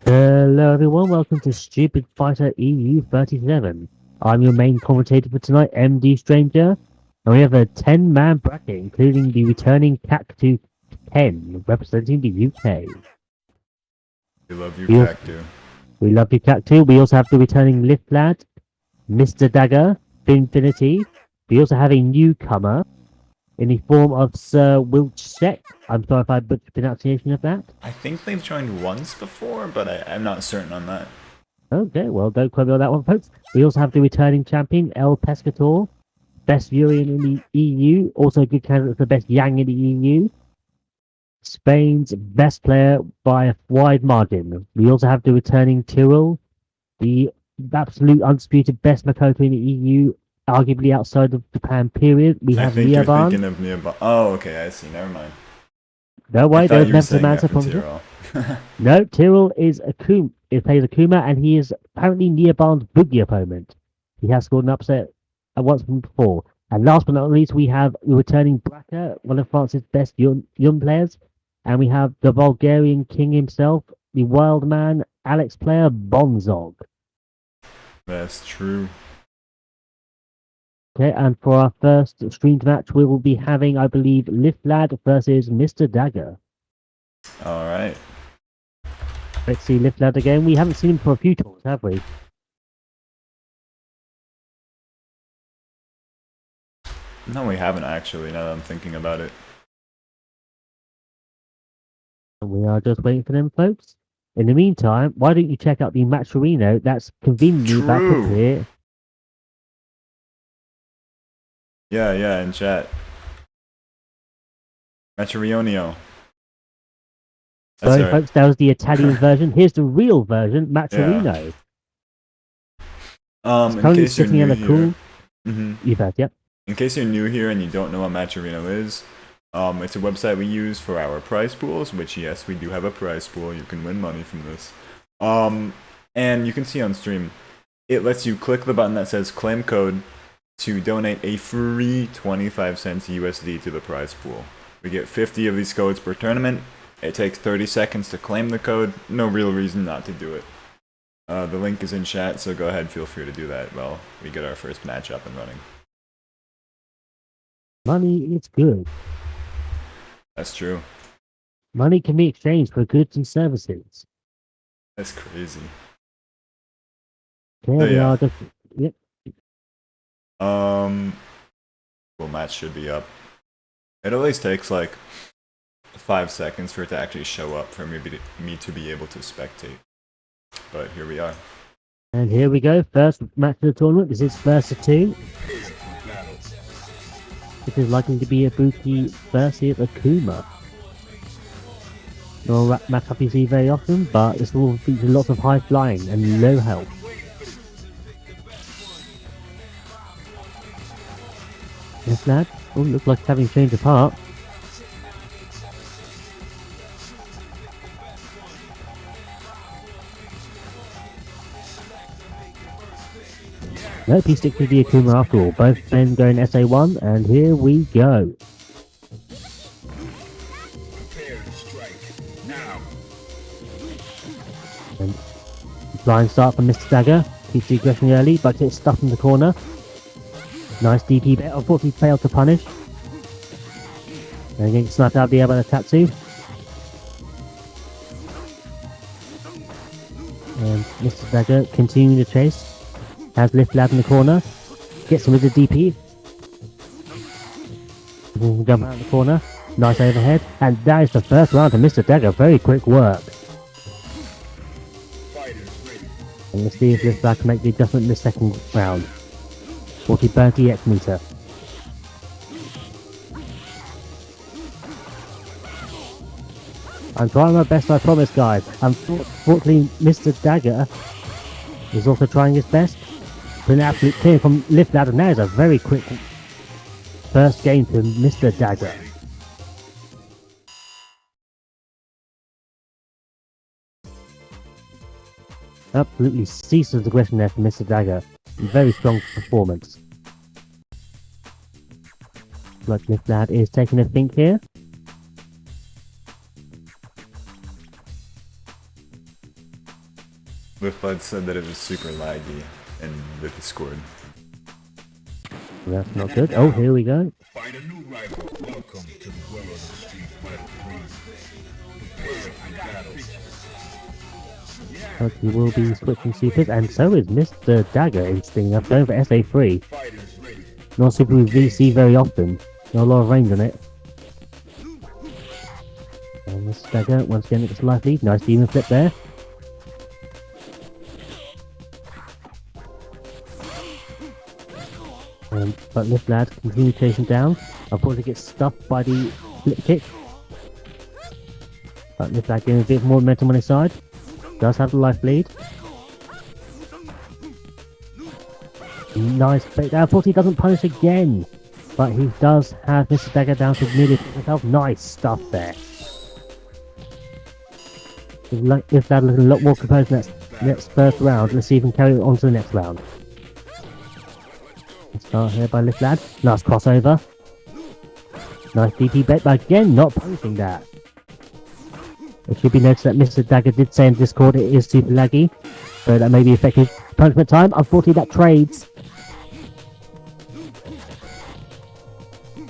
Hello everyone, welcome to Stupid Fighter EU37. I'm your main commentator for tonight, MD Stranger, and we have a 10-man bracket, including the returning Cactus 10, representing the UK. We love you, We also- Cactu. We love you, Cactus. We also have the returning Lift Lad, Mr. Dagger, Finfinity. We also have a newcomer in the form of Sir Wilczek. I'm sorry if I butchered the pronunciation of that. I think they've joined once before, but I'm not certain on that. Okay, well, don't quote me on that one, folks. We also have the returning champion, El Pescator, best Yurian in the EU, also a good candidate for best Yang in the EU. Spain's best player by a wide margin. We also have the returning Tyrrell, the absolute undisputed best Makoto in the EU, arguably outside of Japan. Period. We I have think you're Niaban. thinking of Niaban. Oh, okay, I see. Never mind. No I way, there thought was you were never saying Samantha that for from Tyrrell. No, Tyrrell is Akuma. He plays Akuma, and he is apparently Niaban's boogie opponent. He has scored an upset once before. And last but not least, we have the returning Braca, one of France's best young players. And we have the Bulgarian king himself, the wild man, Alex player, Bonzog. That's true. Okay, and for our first streamed match, we will be having, I believe, Liflad versus Mr. Dagger. All right. Let's see Liflad again. We haven't seen him for a few talks, have we? No, we haven't actually, now that I'm thinking about it. We are just waiting for them, folks. In the meantime, why don't you check out the Matcherino that's conveniently back up here? Yeah, in chat. Matcherionio. Sorry, folks, that was the Italian version. Here's the real version, Matcherino. Yeah. In case you're new here, You bet, yep. In case you're new here and you don't know what Matcherino is, it's a website we use for our prize pools, which yes, we do have a prize pool. You can win money from this. And you can see on stream, it lets you click the button that says claim code to donate a free 25 cents USD to the prize pool. We get 50 of these codes per tournament. It takes 30 seconds to claim the code. No real reason not to do it. The link is in chat, so go ahead, feel free to do that while we get our first match up and running. Money is good. That's true. Money can be exchanged for goods and services. That's crazy. Okay, we are just... Yep. Well, match should be up. It always takes like 5 seconds for it to actually show up for me to be able to spectate. But here we are. And here we go. First match of the tournament. This is first of two. This is likely to be Ibuki versus Akuma. No matchup you see very often, but this will feature lots of high flying and low health. Yes, lad. Oh, looks like it's having changed apart. Nope, he sticks with the Akuma after all. Both men going SA1, and here we go. And flying start from Mr. Dagger. Keeps the aggression early, but gets stuffed in the corner. Nice DP bet. Unfortunately failed to punish. And getting sniped out of the air by the Tatsu. And Mr. Dagger continuing the chase. Has Lift Lab in the corner. Gets him with the DP. Jump out of the corner. Nice overhead. And that is the first round to Mr. Dagger. Very quick work. And let's see if Lift Lab can make the adjustment in the second round. 40-30 X meter. I'm trying my best, I promise, guys. Unfortunately, Mr. Dagger is also trying his best. But an absolute clear from Lift Ladder. Now is a very quick first game to Mr. Dagger. Absolutely ceaseless aggression there from Mr. Dagger. Very strong performance. Like Lift Lad is taking a think here. Liftbud said that it was super laggy in the Discord. That's not good. Oh, here we go. Find a new rival. Welcome to the world of the Street Fighter 3. But he will be switching supers, and so is Mr. Dagger, interesting enough, going for SA3. Not super with VC very often. Not a lot of range on it. And Mr. Dagger, once again, gets a life lead. Nice demon flip there. And But Lift Lad continues chasing down. Unfortunately gets stuffed by the flip kick. But Lift Lad getting a bit more momentum on his side. Does have the life lead. Nice bait there. Unfortunately he doesn't punish again. But he does have Mr. Dagger down to nearly himself. Nice stuff there. Lift Lad looking a lot more composed in that next first round. Let's see if he can carry it on to the next round. Let's start here by Lift Lad. Nice crossover. Nice DP bet, but again, not punishing that. It should be noticed that Mr. Dagger did say in Discord it is super laggy, so that may be effective punishment time. Unfortunately, that trades.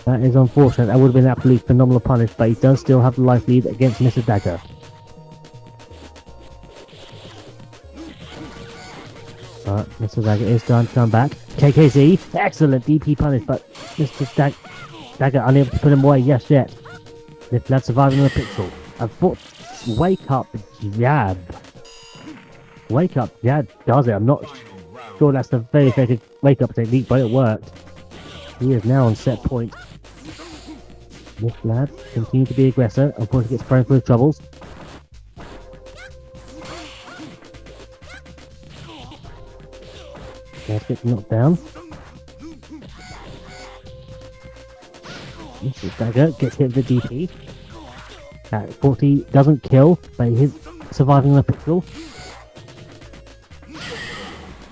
That is unfortunate. That would have been an absolutely phenomenal punish, but he does still have the life lead against Mr. Dagger. But Mr. Dagger is trying to come back. KKZ, excellent DP punish, but Mr. Dagger unable to put him away just yet. Lift Lad surviving on the pixel. Wake up jab. Wake up jab does it. I'm not sure that's the very effective wake up technique, but it worked. He is now on set point. Lift Lad continues to be aggressor. Unfortunately gets thrown through troubles. Let's get knocked down. Mr. Dagger gets hit with the DP. At 40 doesn't kill, but he's surviving on the pixel.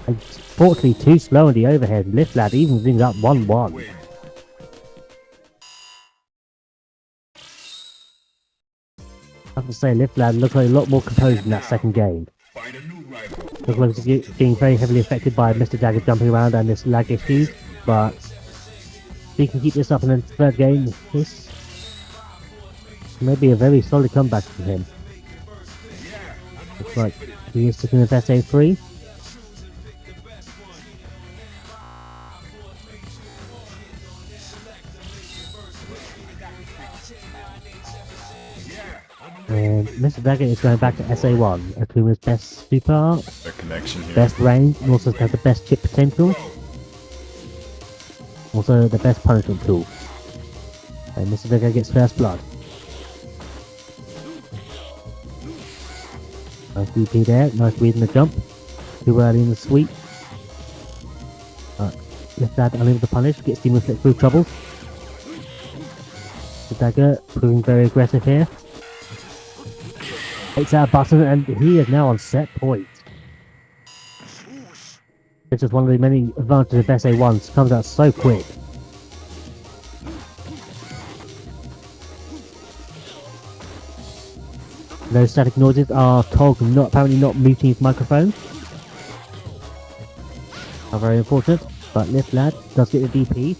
Unfortunately, too slow on the overhead. Lift Lad even brings up 1-1. I have to say, Lift Lad looks like a lot more composed in that second game. Looks like he's being very heavily affected by Mr. Dagger jumping around and this lag issue, but if he can keep this up in the third game, this may be a very solid comeback from him. Looks like he is sticking with SA3. And Mr. Dagger is going back to SA1, Akuma's best super art, The connection here. best range, and also has the best chip potential. Also the best punishment tool. And Mr. Dagger gets first blood. Nice DP there, nice read in the jump. Too early in the sweep. Lift Lad unable to punish, gets Demon Flip through trouble. Mr. Dagger proving very aggressive here. Takes out a button and he is now on set point. It's just one of the many advantages of SA1s, comes out so quick. Those static noises are Tog apparently not muting his microphone. Are very unfortunate, but Lift Lad does get the DP.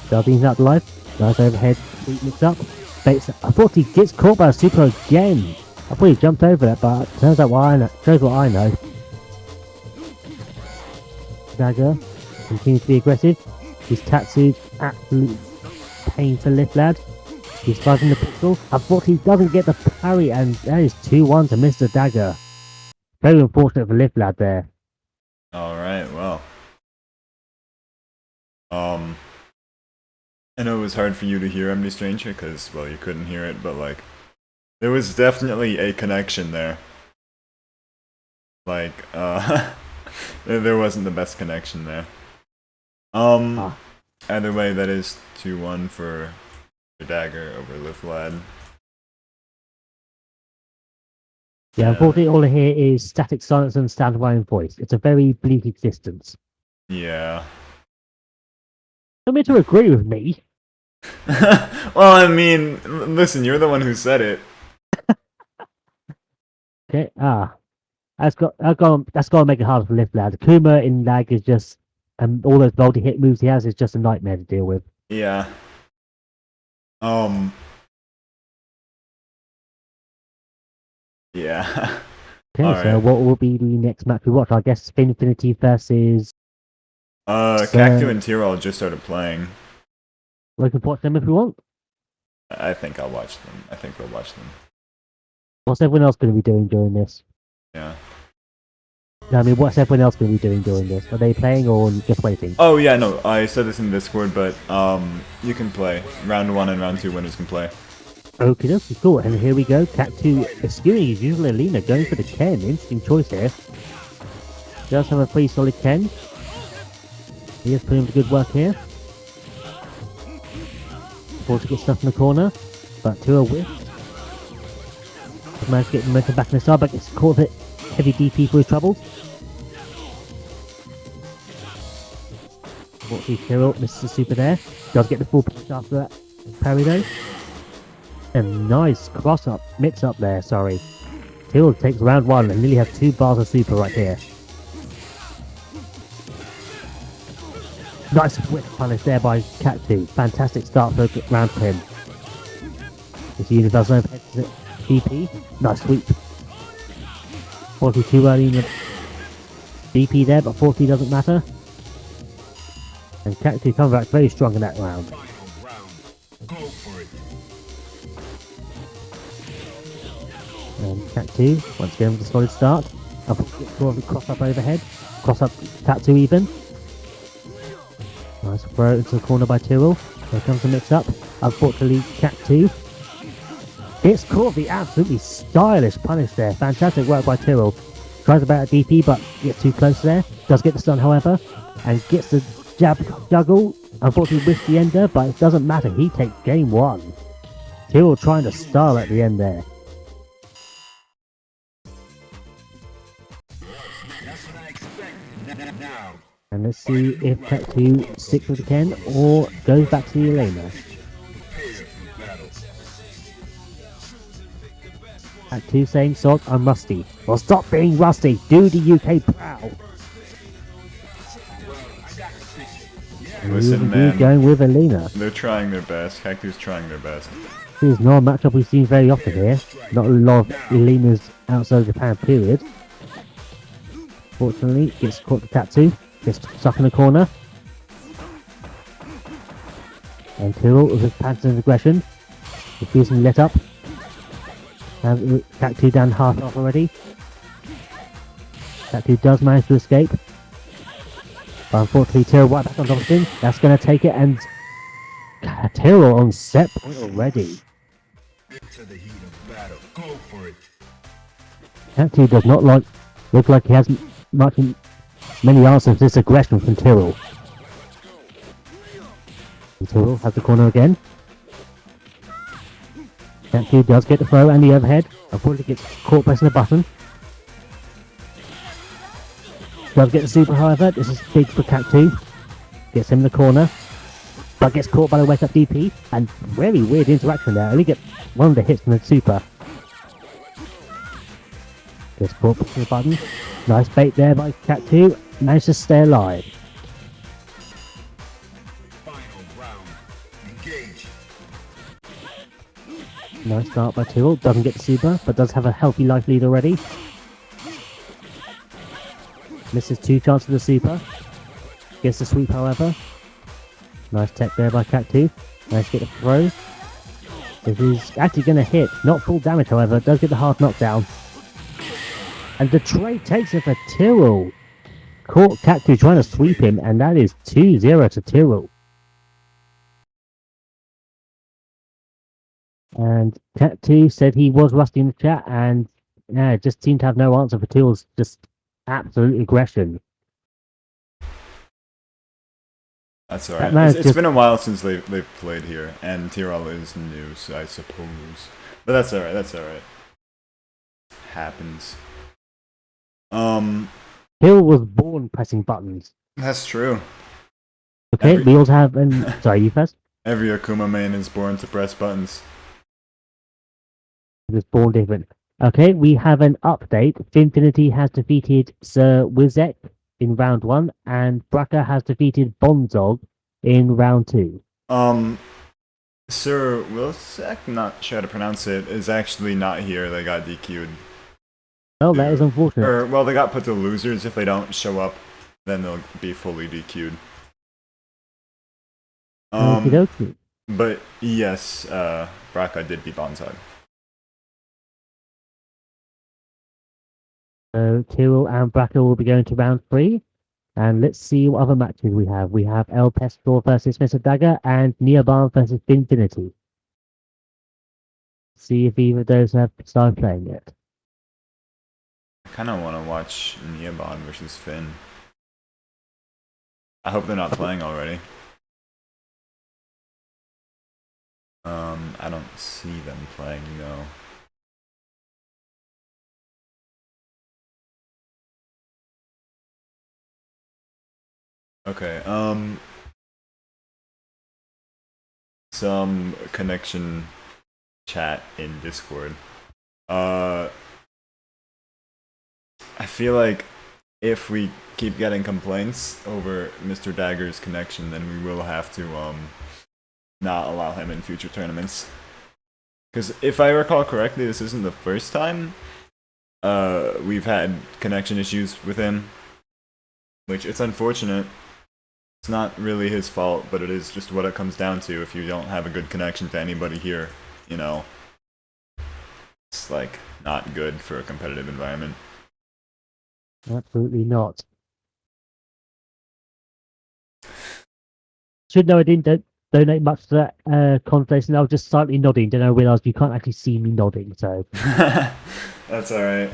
Darbeans out the life. Nice overhead, sweep mix up. Bates, unfortunately gets caught by a super again. I thought he jumped over that, but turns out shows what I know. Dagger continues to be aggressive. His tattoo's absolute pain for Lift Lad. He's fighting the pixel. Unfortunately, he doesn't get the parry, and that is 2-1 to Mr. Dagger. Very unfortunate for Lift Lad there. Alright, well. I know it was hard for you to hear MD Stranger, because, well, you couldn't hear it, but, like, there was definitely a connection there. Like, there wasn't the best connection there. Either way, that is 2-1 for Dagger over Lift Lad. Yeah, unfortunately, all I hear is static silence and sound of my own voice. It's a very bleak existence. Yeah. Don't mean to agree with me. Well, I mean, listen, you're the one who said it. Okay, that's got to make it harder for Lift Lad. Kuma in lag is just, and all those multi-hit moves he has is just a nightmare to deal with. Yeah. Yeah. Okay, All so right. what will be the next match we watch? I guess Finfinity versus... Cactu and Tyrol just started playing. We can watch them if we want. I think I'll watch them. I think we'll watch them. What's everyone else going to be doing during this? Yeah. I mean, what's everyone else going to be doing during this? Are they playing or just waiting? Oh yeah, no, I said this in Discord, but you can play. Round 1 and round 2 winners can play. Okay, that's cool. And here we go. Cat 2 skewing his usual Alina, going for the Ken. Interesting choice here. Does have a pretty solid Ken. He is putting in good work here. Forced to get stuff in the corner, but to a whiff. Managed to get momentum back in the side, but gets caught with it. Heavy DP for his troubles. Fortunately, Kirill misses the super there. Does get the full punch after that parry though. A nice cross up, mix up there, sorry. Kirill takes round 1 and nearly has 2 bars of super right here. Nice whip punish there by Cat 2. Fantastic start for round 10. This universal overhead DP. Nice sweep. 42 early in the DP there, but 40 doesn't matter. And Cat 2 comes back very strong in that round. Final round. Go for it. And Cat 2, once again with a solid start. Unfortunately, cross up overhead. Cross up Cat 2 even. Nice throw into the corner by Tyrrell. Here comes the mix up. Unfortunately, Cat 2 gets caught the absolutely stylish punish there. Fantastic work by Tyrrell. Tries about a DP, but gets too close there. Does get the stun, however, and gets the jab juggle. Unfortunately, with the ender, but it doesn't matter. He takes game 1. Tyrrell trying to style at the end there. That's what I expect. Now. And let's see if Cat 2 sticks with the Ken or goes back to the Elena. Prepare for battle. Cat 2 saying, "Sog, I'm rusty." Well, stop being rusty. Do the UK proud. And Listen, Ruben man. going with Elena. They're trying their best. Cactu's trying their best. This is not a matchup we've seen very often here. Not a lot of Elenas outside of Japan, period. Fortunately, gets caught the Cat 2. Gets stuck in the corner. And Kirill with his pattern of aggression. Refusing to let up. And Cat 2 down half off already. Cat 2 does manage to escape. But unfortunately, Tyrrell right back on top of him. That's going to take it, and Tyrrell on set point already. Into the heat of battle. Go for it. Cat 2 does not look like he has many answers to this aggression from Tyrrell. And Tyrrell has the corner again. Cat 2 does get the throw and the overhead. Unfortunately, gets caught pressing the button. Does get the super, however. This is big for Cat 2. Gets him in the corner. But gets caught by the wake up DP. And very weird interaction there. Only get one of the hits from the super. Gets caught pressing the button. Nice bait there by Cat 2. Managed to stay alive. Final round. Engage. Nice start by Tyrrell. Doesn't get the super, but does have a healthy life lead already. Misses 2 chances of the super. Gets the sweep, however. Nice tech there by Cat 2. Nice to get the throw. This is actually going to hit. Not full damage, however. Does get the hard knockdown. And the trade takes it for Tyrrell. Caught Cat 2 trying to sweep him, and that is 2-0 to Tyrrell. And Cat 2 said he was rusty in the chat, and yeah, just seemed to have no answer for Tyrrell's just absolute aggression. That's alright. It's been a while since they've played here, and Tyrrell is new, so I suppose. But that's alright, that's alright. Happens. Tyrrell was born pressing buttons. That's true. Okay, we also have sorry, you first? Every Akuma main is born to press buttons. It was born different. Okay, we have an update. Finfinity has defeated Sir Wizek in round 1, and Braca has defeated Bonzog in round 2. Sir Wilsek, not sure how to pronounce it, is actually not here. They got DQ'd. Oh, that is unfortunate. Or, well, they got put to losers. If they don't show up, then they'll be fully DQ'd. Okey-dokey. But yes, Braca did beat Bonsai. So Tyrrell and Bracker will be going to round 3. And let's see what other matches we have. We have El Pestor versus Mr. Dagger and Neobarn versus Binfinity. See if either of those have started playing yet. I kind of want to watch Neobon versus Finn. I hope they're not playing already. I don't see them playing, no. Okay, some connection chat in Discord. I feel like if we keep getting complaints over Mr. Dagger's connection, then we will have to not allow him in future tournaments. Because if I recall correctly, this isn't the first time we've had connection issues with him, which it's unfortunate. It's not really his fault, but it is just what it comes down to. If you don't have a good connection to anybody here, you know, it's like not good for a competitive environment. Absolutely not. Should know I didn't donate much to that conversation. I was just slightly nodding. Then I realised you can't actually see me nodding. So That's alright.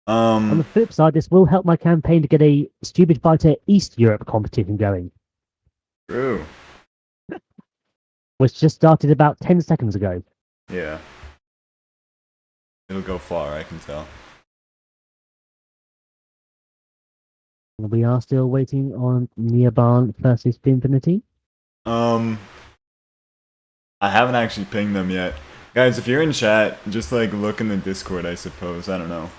on the flip side, this will help my campaign to get a Stupid Fighter East Europe competition going, True. which just started about 10 seconds ago. Yeah. It'll go far, I can tell. We are still waiting on Neobarn versus Binfinity. I haven't actually pinged them yet. Guys, if you're in chat, just like look in the Discord, I suppose. I don't know.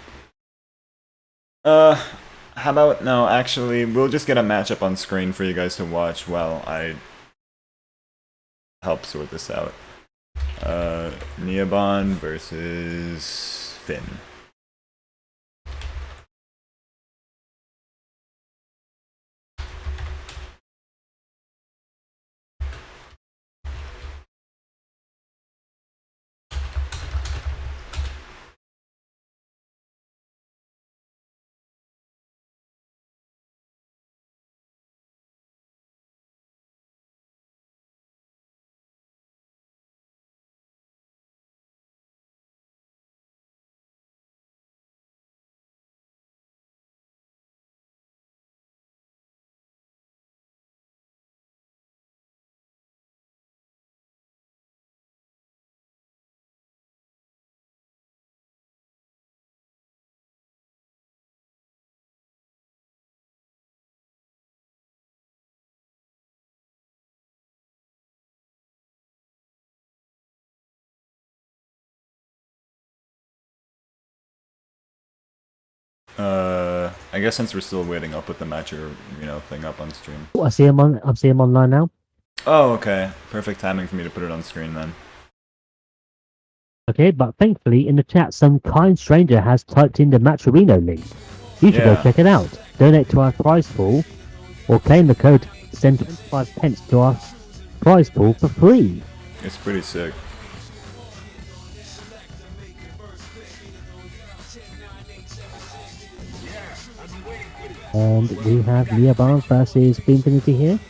How about, no, actually, we'll just get a matchup on screen for you guys to watch while I help sort this out. Neobon versus Finn. I guess since we're still waiting, I'll put the matcher, thing up on stream. Oh, I see him online now. Oh, okay. Perfect timing for me to put it on screen then. Okay, but thankfully in the chat, some kind stranger has typed in the Matcherino link. You should go check it out. Donate to our prize pool, or claim the code to send 25 pence to our prize pool for free. It's pretty sick. And we have Neobarn versus Binfinity here.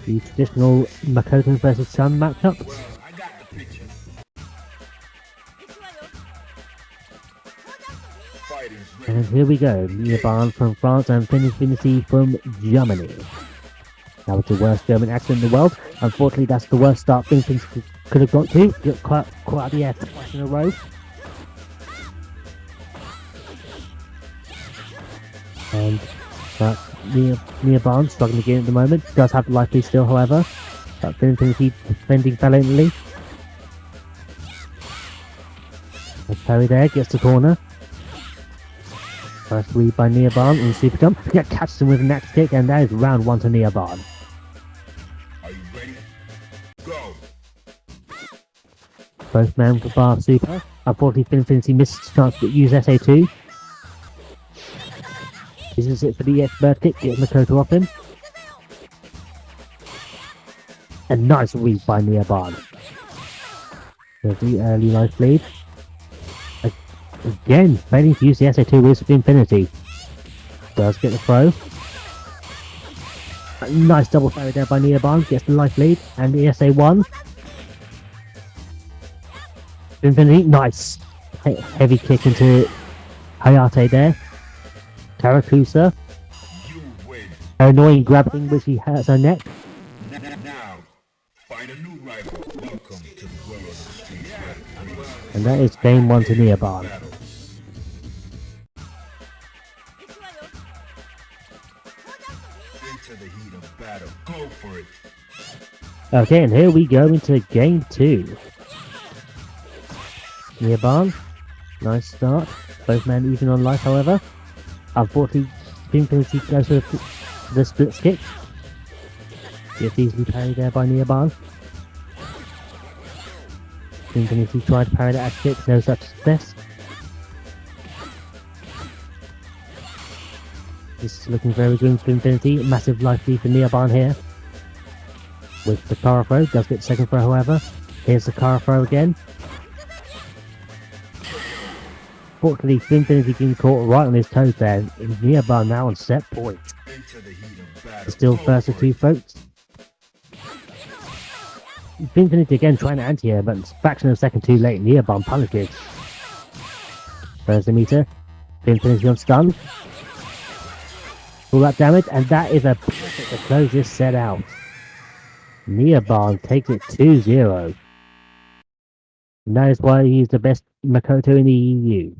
The traditional Makoto versus Chun matchup. And here we go, Neobarn from France and Binfinity from Germany. That was the worst German accent in the world. Unfortunately, that's the worst start Binfinity could have got to. Got quite out the air twice in a row. And Neobarn struggling again at the moment. Does have life lead still, however. But Binfinity defending valiantly. Parry there, gets the corner. First read by Neobarn in Super Jump. Yeah, catches him with an axe kick, and that is round 1 to Neobarn. Are you ready? Go! Both men for bar super. Unfortunately, Binfinity missed his chance to use SA2. Uses it for the bird kick, gets Makoto off him. A nice read by Neobarn. There's the early life lead. Again, failing to use the SA2 Wheels of Infinity. Does get the throw. A nice double parry there by Neobarn, gets the life lead, and the SA1. Infinity, nice. Heavy kick into Hayate there. Tarakusa. You win. Annoying grabbing which he hurts her neck. Now, find a new rival. Welcome to the world of the streets. And that is game 1 to Neobarn. Into the heat of battle. Go for it. Okay, and here we go into game 2. Neobarn, nice start. Both men even on life, however. Unfortunately, Infinity goes for the split kick. Gets easily parried there by Neobarn. Infinity tried to parry that kick, no such success. This is looking very grim for Infinity. Massive life lead for Neobarn here. With the Kara throw, does get the second throw, however. Here's the Kara throw again. Fortunately, Infinity getting caught right on his toes there. And Neobarn now on set point. Into the heat of battle. Still Go first to for 2 it. folks. Infinity again trying to anti here, but it's a fraction of a second too late. Neobarn punishes. There's the meter. Infinity on stun. All that damage, and that is a perfect to close this set out. Neobarn takes it 2-0. And that is why he's the best Makoto in the EU.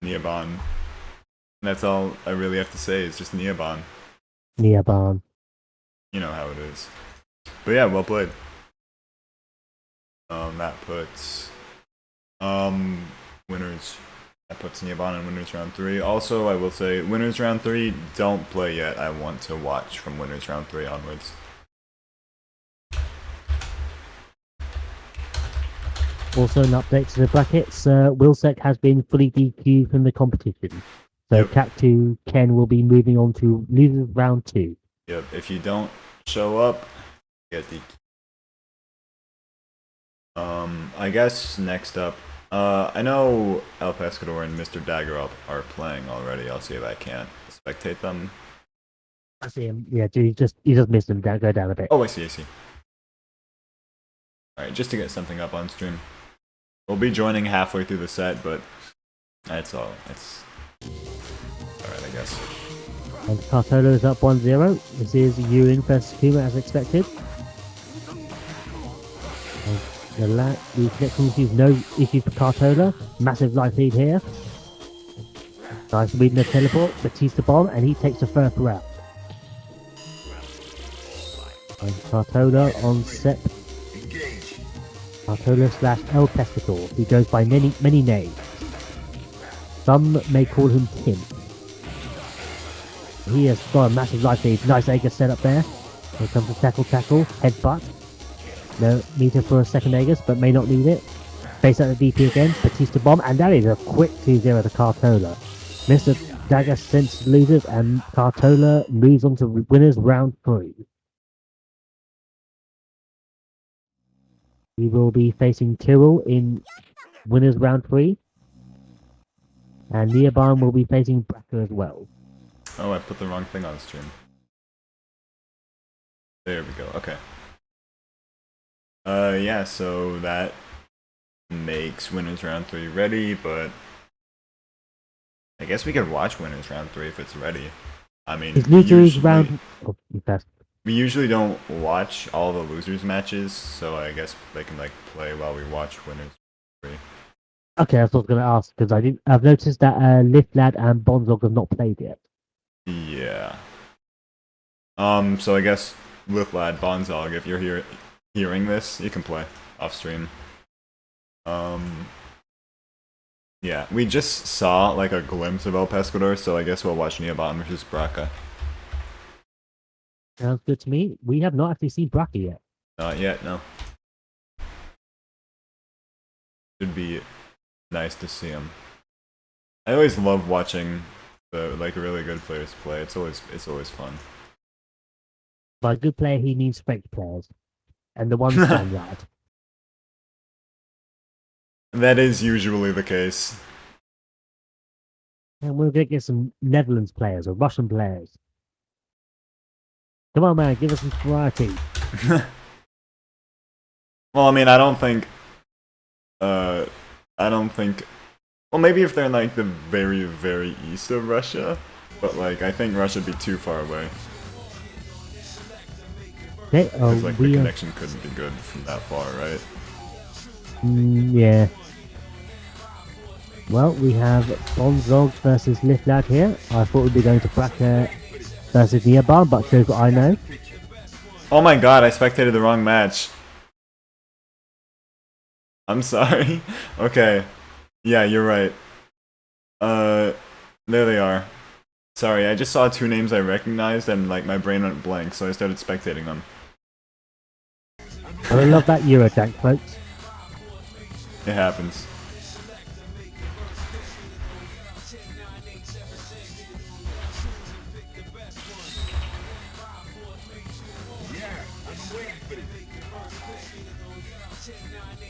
Neobarn. That's all I really have to say. Is just Neobarn. Neobarn. You know how it is. But yeah, well played. That puts winners. That puts Neobarn in winners round 3. Also, I will say winners round 3 don't play yet. I want to watch from winners round 3 onwards. Also, an update to the brackets. Wilsek has been fully DQ'd from the competition. So, Yep. Cactu Ken will be moving on to losers round 2. Yep. If you don't show up, get the. I guess next up. I know El Pescador and Mr. Dagger are playing already. I'll see if I can't spectate them. I see him. Yeah, he just missed him. Go down a bit. Oh, I see. Alright, just to get something up on stream. We'll be joining halfway through the set, but that's all. It's alright, I guess. And Cartolo is up 1-0. This is Yurin versus Kuma as expected. And the connection issues, no issues for Cartola. Massive life lead here. Nice reading the teleport, Batista bomb, and he takes the first round. And Cartola on set. Engage. Cartola slash El Pescador, who goes by many names. Some may call him Tim. He has got a massive life lead. Nice Aegis set up there. Here comes the tackle, headbutt. No meter for a second Aegis, but may not need it. Face out the DP again, Batista bomb, and that is a quick 2-0 to Cartola. Mr. Dagger sends losers, and Cartola moves on to winners round 3. We will be facing Tyrrell in winners round 3. And Neobarn will be facing Bracker as well. Oh, I put the wrong thing on stream. There we go. Okay. Yeah, so that makes winners round 3 ready, but I guess we could watch winners round 3 if it's ready. I mean, His losers round. Oh, you passed. we usually don't watch all the losers matches, so I guess they can like play while we watch winners 3. Okay, that's what I was going to ask because I've noticed that Liflad and Bonzog have not played yet. Yeah. So I guess Liflad, Bonzog, if you're hearing this, you can play off stream. Yeah, we just saw like a glimpse of El Pescador, so I guess we'll watch Neobarn versus Braca. Sounds good to me. We have not actually seen Bracky yet. Not yet, no. Should be nice to see him. I always love watching the like really good players play. It's always fun. By good player, he means fake players. And the one Spaniard. That is usually the case. And we're gonna get some Netherlands players or Russian players. Come on, man, give us some variety. Well, I mean, I don't think. I don't think. Well, maybe if they're in like the very, very east of Russia, but like I think Russia'd be too far away. Okay, Because like the connection couldn't be good from that far, right? Yeah. Well, we have Bonzog versus Liflad here. I thought we'd be going to Bracker versus Nearbar, but shows what I know. Oh my god, I spectated the wrong match. I'm sorry. Okay. Yeah, you're right. There they are. Sorry, I just saw two names I recognized and like my brain went blank, so I started spectating them. I love that Eurotank, folks. It happens.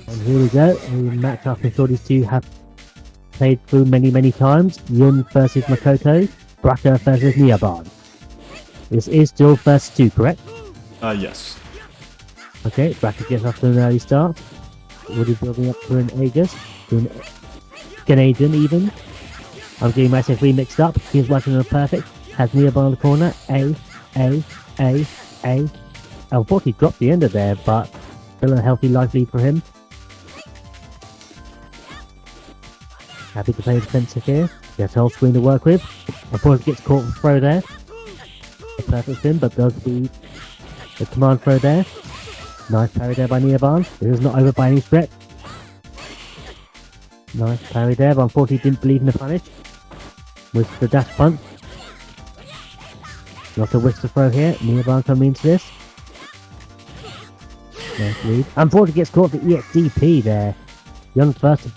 And here we go, a match I'm sure these two have played through many times. Yun versus Makoto, Bracker versus Nearbar. This is still first 2, correct? Yes. Okay, Bracker gets off to an early start. Already building up to an Aegis, to an Canadian even. I'm getting my SF3 mixed up. He's working on a perfect. Has Nearbar in the corner. A. Unfortunately dropped the ender there, but still a healthy life lead for him. Happy to play defensive here. Gets whole screen to work with. Unfortunately gets caught with throw there. A perfect spin, but does beat the command throw there. Nice parry there by Nearbar. This is not over by any stretch. Nice parry there, but unfortunately didn't believe in the punish. With the dash punch. Not a whisk to throw here. Nearbar coming into this. Nice lead. Unfortunately gets caught with the EXDP there. Young first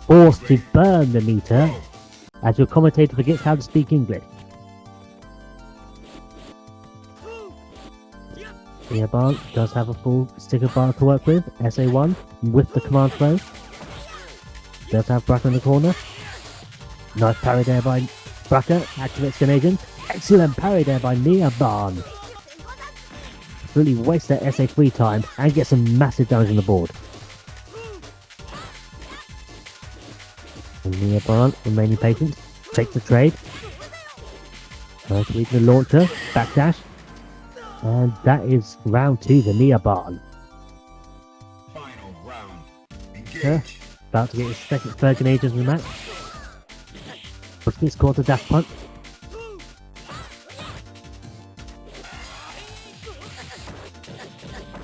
forced to burn the meter as your commentator forgets how to speak English. Nearbar does have a full sticker bar to work with. SA1 with the command throw. Does have Bracker in the corner. Nice parry there by Bracker. Activates Canadian. Excellent parry there by Nearbar. Really waste that SA3 time and get some massive damage on the board. And Nearbar remaining patient. Takes the trade. Nice lead the launcher. Backdash. And that is round 2 for Nearbar. Final round. Engage. About to get his third Canadian in the match. But gets caught a dash punch.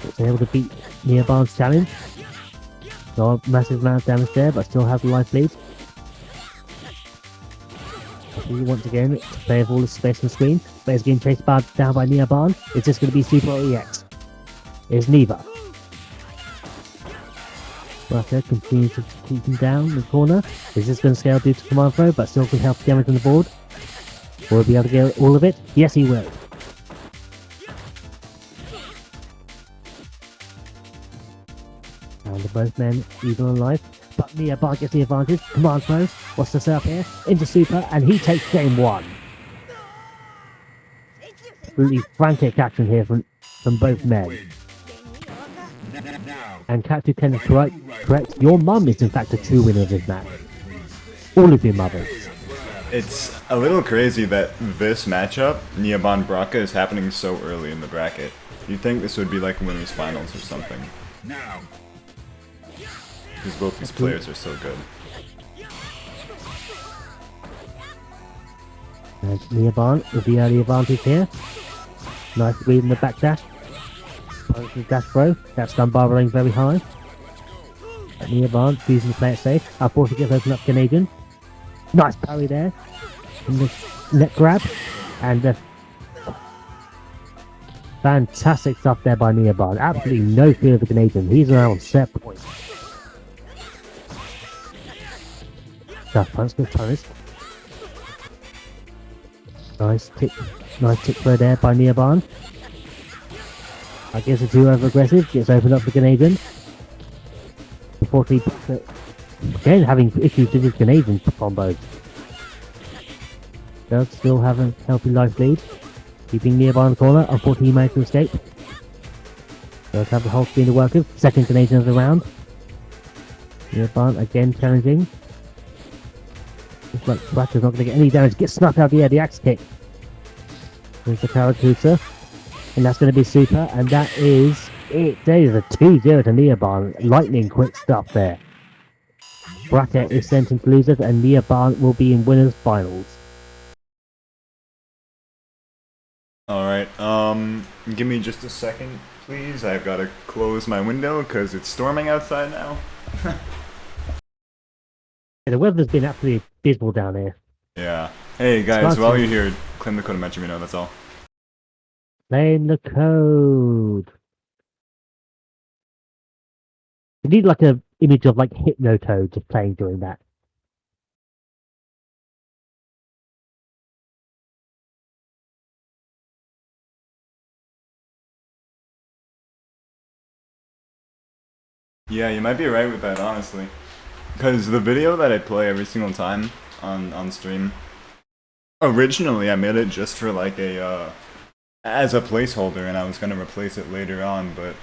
It's able to beat Nearbar's challenge. Not a massive amount of damage there, but still has the life lead. Once again, to play with all the space on the screen, but it's getting chased down by Nearbar. Is this going to be Super or EX? It's neither. Bracker continues to keep him down in the corner. Is this going to scale due to command throw, but still can help damage on the board? Will he be able to get all of it? Yes, he will. And both men even on life. But Nearbar gets the advantage. Command throw. What's the setup here? Into super, and he takes game 1. Really frantic action here from both men. And Captain Ken is correct. Your mum is in fact a true winner of this match. All of your mothers. It's a little crazy that this matchup, Nearbar Bracker, is happening so early in the bracket. You'd think this would be like winners finals or something. Now. Because both these players are so good. And Nearbar with the early advantage here. Nice read in the backdash. Punch with dash throw. That's done bar rolling very high. Nearbar choosing to play it safe. Unfortunately gets open up Canadian. Nice parry there. And the net grab. And fantastic stuff there by Nearbar. Absolutely no fear of the Canadian. He's now on set point. Dash punch with punish. Nice tick throw there by Nearbar. I guess it's too over aggressive. Gets opened up for Canadian. unfortunately, again having issues with his Canadian combos. Does still have a healthy life lead. Keeping nearby in the corner, unfortunately he managed to escape. Does have the whole screen to work with. Second Canadian of the round. Nearby again challenging. Looks like Bratcher's not going to get any damage. Gets snuffed out of the air, the axe kick. There's the Karakusa. And that's going to be super, and that is it. There is a 2-0 to Neobarn. Lightning quick stuff there. Bracket is sent into losers, and Neobarn will be in winners finals. Alright, give me just a second, please. I've got to close my window because it's storming outside now. Yeah, the weather's been absolutely abysmal down here. Yeah. Hey guys, while you're here, claim the code of Metrovino, that's all. Claim the code. You need like a image of like Hypnotoad just playing during that. Yeah, you might be right with that, honestly. Because the video that I play every single time on stream, originally I made it just for like a, as a placeholder, and I was going to replace it later on, but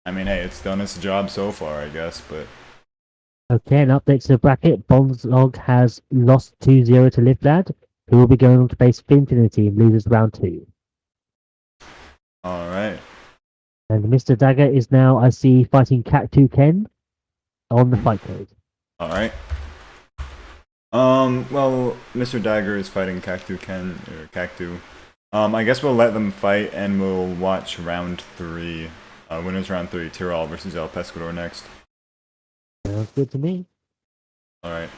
I mean, hey, it's done its job so far, I guess, but... Okay, an update to the bracket. Bondslog has lost 2-0 to Livlad, who will be going on to face Finfinity in losers round 2. Alright. And Mr. Dagger is now, I see, fighting Cactu Ken on the fight code. Alright. Well, Mr. Dagger is fighting Cactu Ken, or Cactu. I guess we'll let them fight, and we'll watch round 3. Winners round 3, Tyrol versus El Pescador next. Sounds good to me. Alright.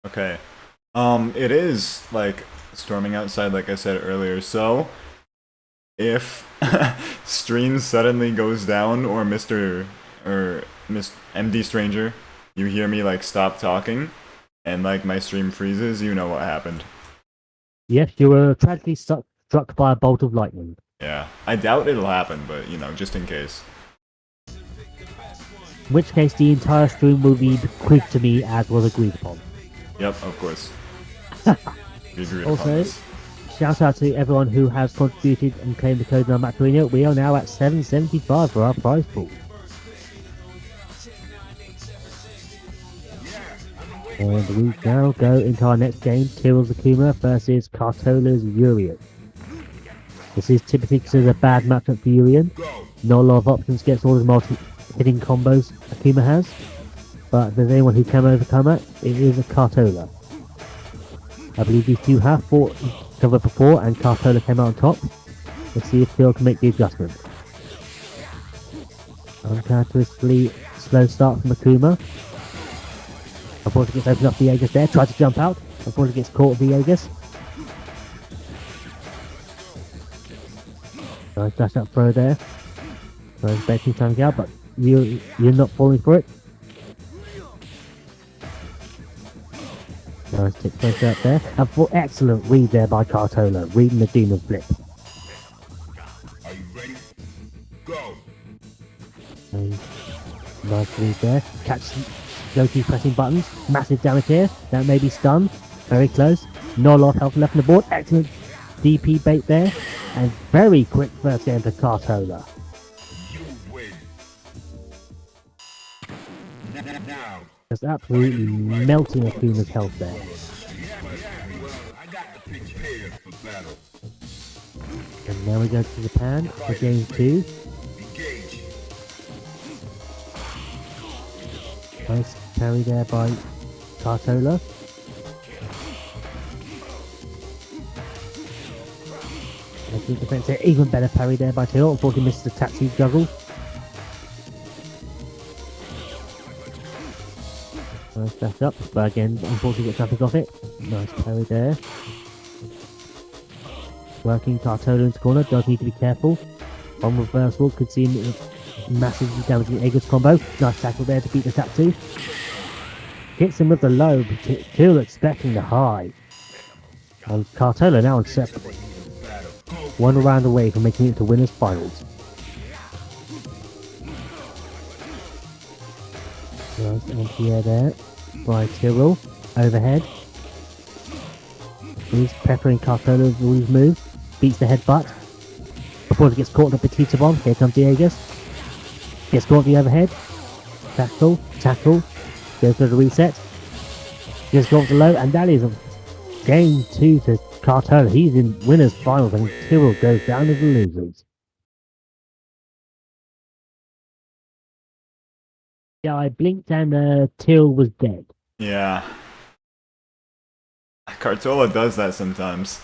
Okay. It is, like, storming outside, like I said earlier, so if stream suddenly goes down, or Miss MD Stranger, you hear me, like, stop talking, and, like, my stream freezes, you know what happened. Yes, you were tragically struck by a bolt of lightning. Yeah. I doubt it'll happen, but, you know, just in case. In which case, the entire stream will be bequeathed to me as was agreed upon. Yep, of course. We agreed upon Also, this. shout out to everyone who has contributed and claimed the code in our match arena. We are now at 775 for our prize pool. And we now go into our next game, Tyrrell's Akuma versus Cartola's Urian. This is typically considered a bad matchup for Urian. Not a lot of options, gets all the multi-hitting combos Akuma has. But if there's anyone who can overcome it, it is a Cartola. I believe these two have fought each other before, and Cartola came out on top. Let's see if Phil can make the adjustment. Uncharacteristically slow start from Akuma. Unfortunately gets opened up Viegas there, tries to jump out. Unfortunately gets caught Viegas. Nice dash up throw there. So expecting time to get out, but you're not falling for it. Nice tip push up there. And for excellent read there by Cartola, reading the Demon Flip. Are you ready? Go! And nice read there. Catch go-to pressing buttons. Massive damage here. That may be stunned. Very close. Not a lot of health left on the board. Excellent DP bait there. And very quick first game for Cartola. You win. Now. Just absolutely melting Akuma's health there. Well, I got the prepared for battle. And now we go to Japan for game 2. Engage. Nice parry there by Cartola. Good defense there. Even better parry there by Tail. Unfortunately misses the taxi juggle. Nice dash up, but again, unfortunately gets nothing off it. Nice parry there. Working Cartola into corner, does need to be careful. On reversal, could see him massively damaging Aegis combo. Nice tackle there to beat the Tatsu. Hits him with the low, but still expecting the high. And Cartola now on set point. One round away from making it to winners finals. Nice anti-air there by Tyrrell. Overhead. He's peppering Cartola's loose move. Beats the headbutt. Before he gets caught up with Tita Bomb. Here comes Diegas. Gets caught the overhead. Tackle. Goes for the reset. Gets caught the low. And that is game 2 to Cartola. He's in winners finals and Tyrrell goes down as the losers. Yeah, I blinked and Tyrrell was dead. Yeah. Cartola does that sometimes.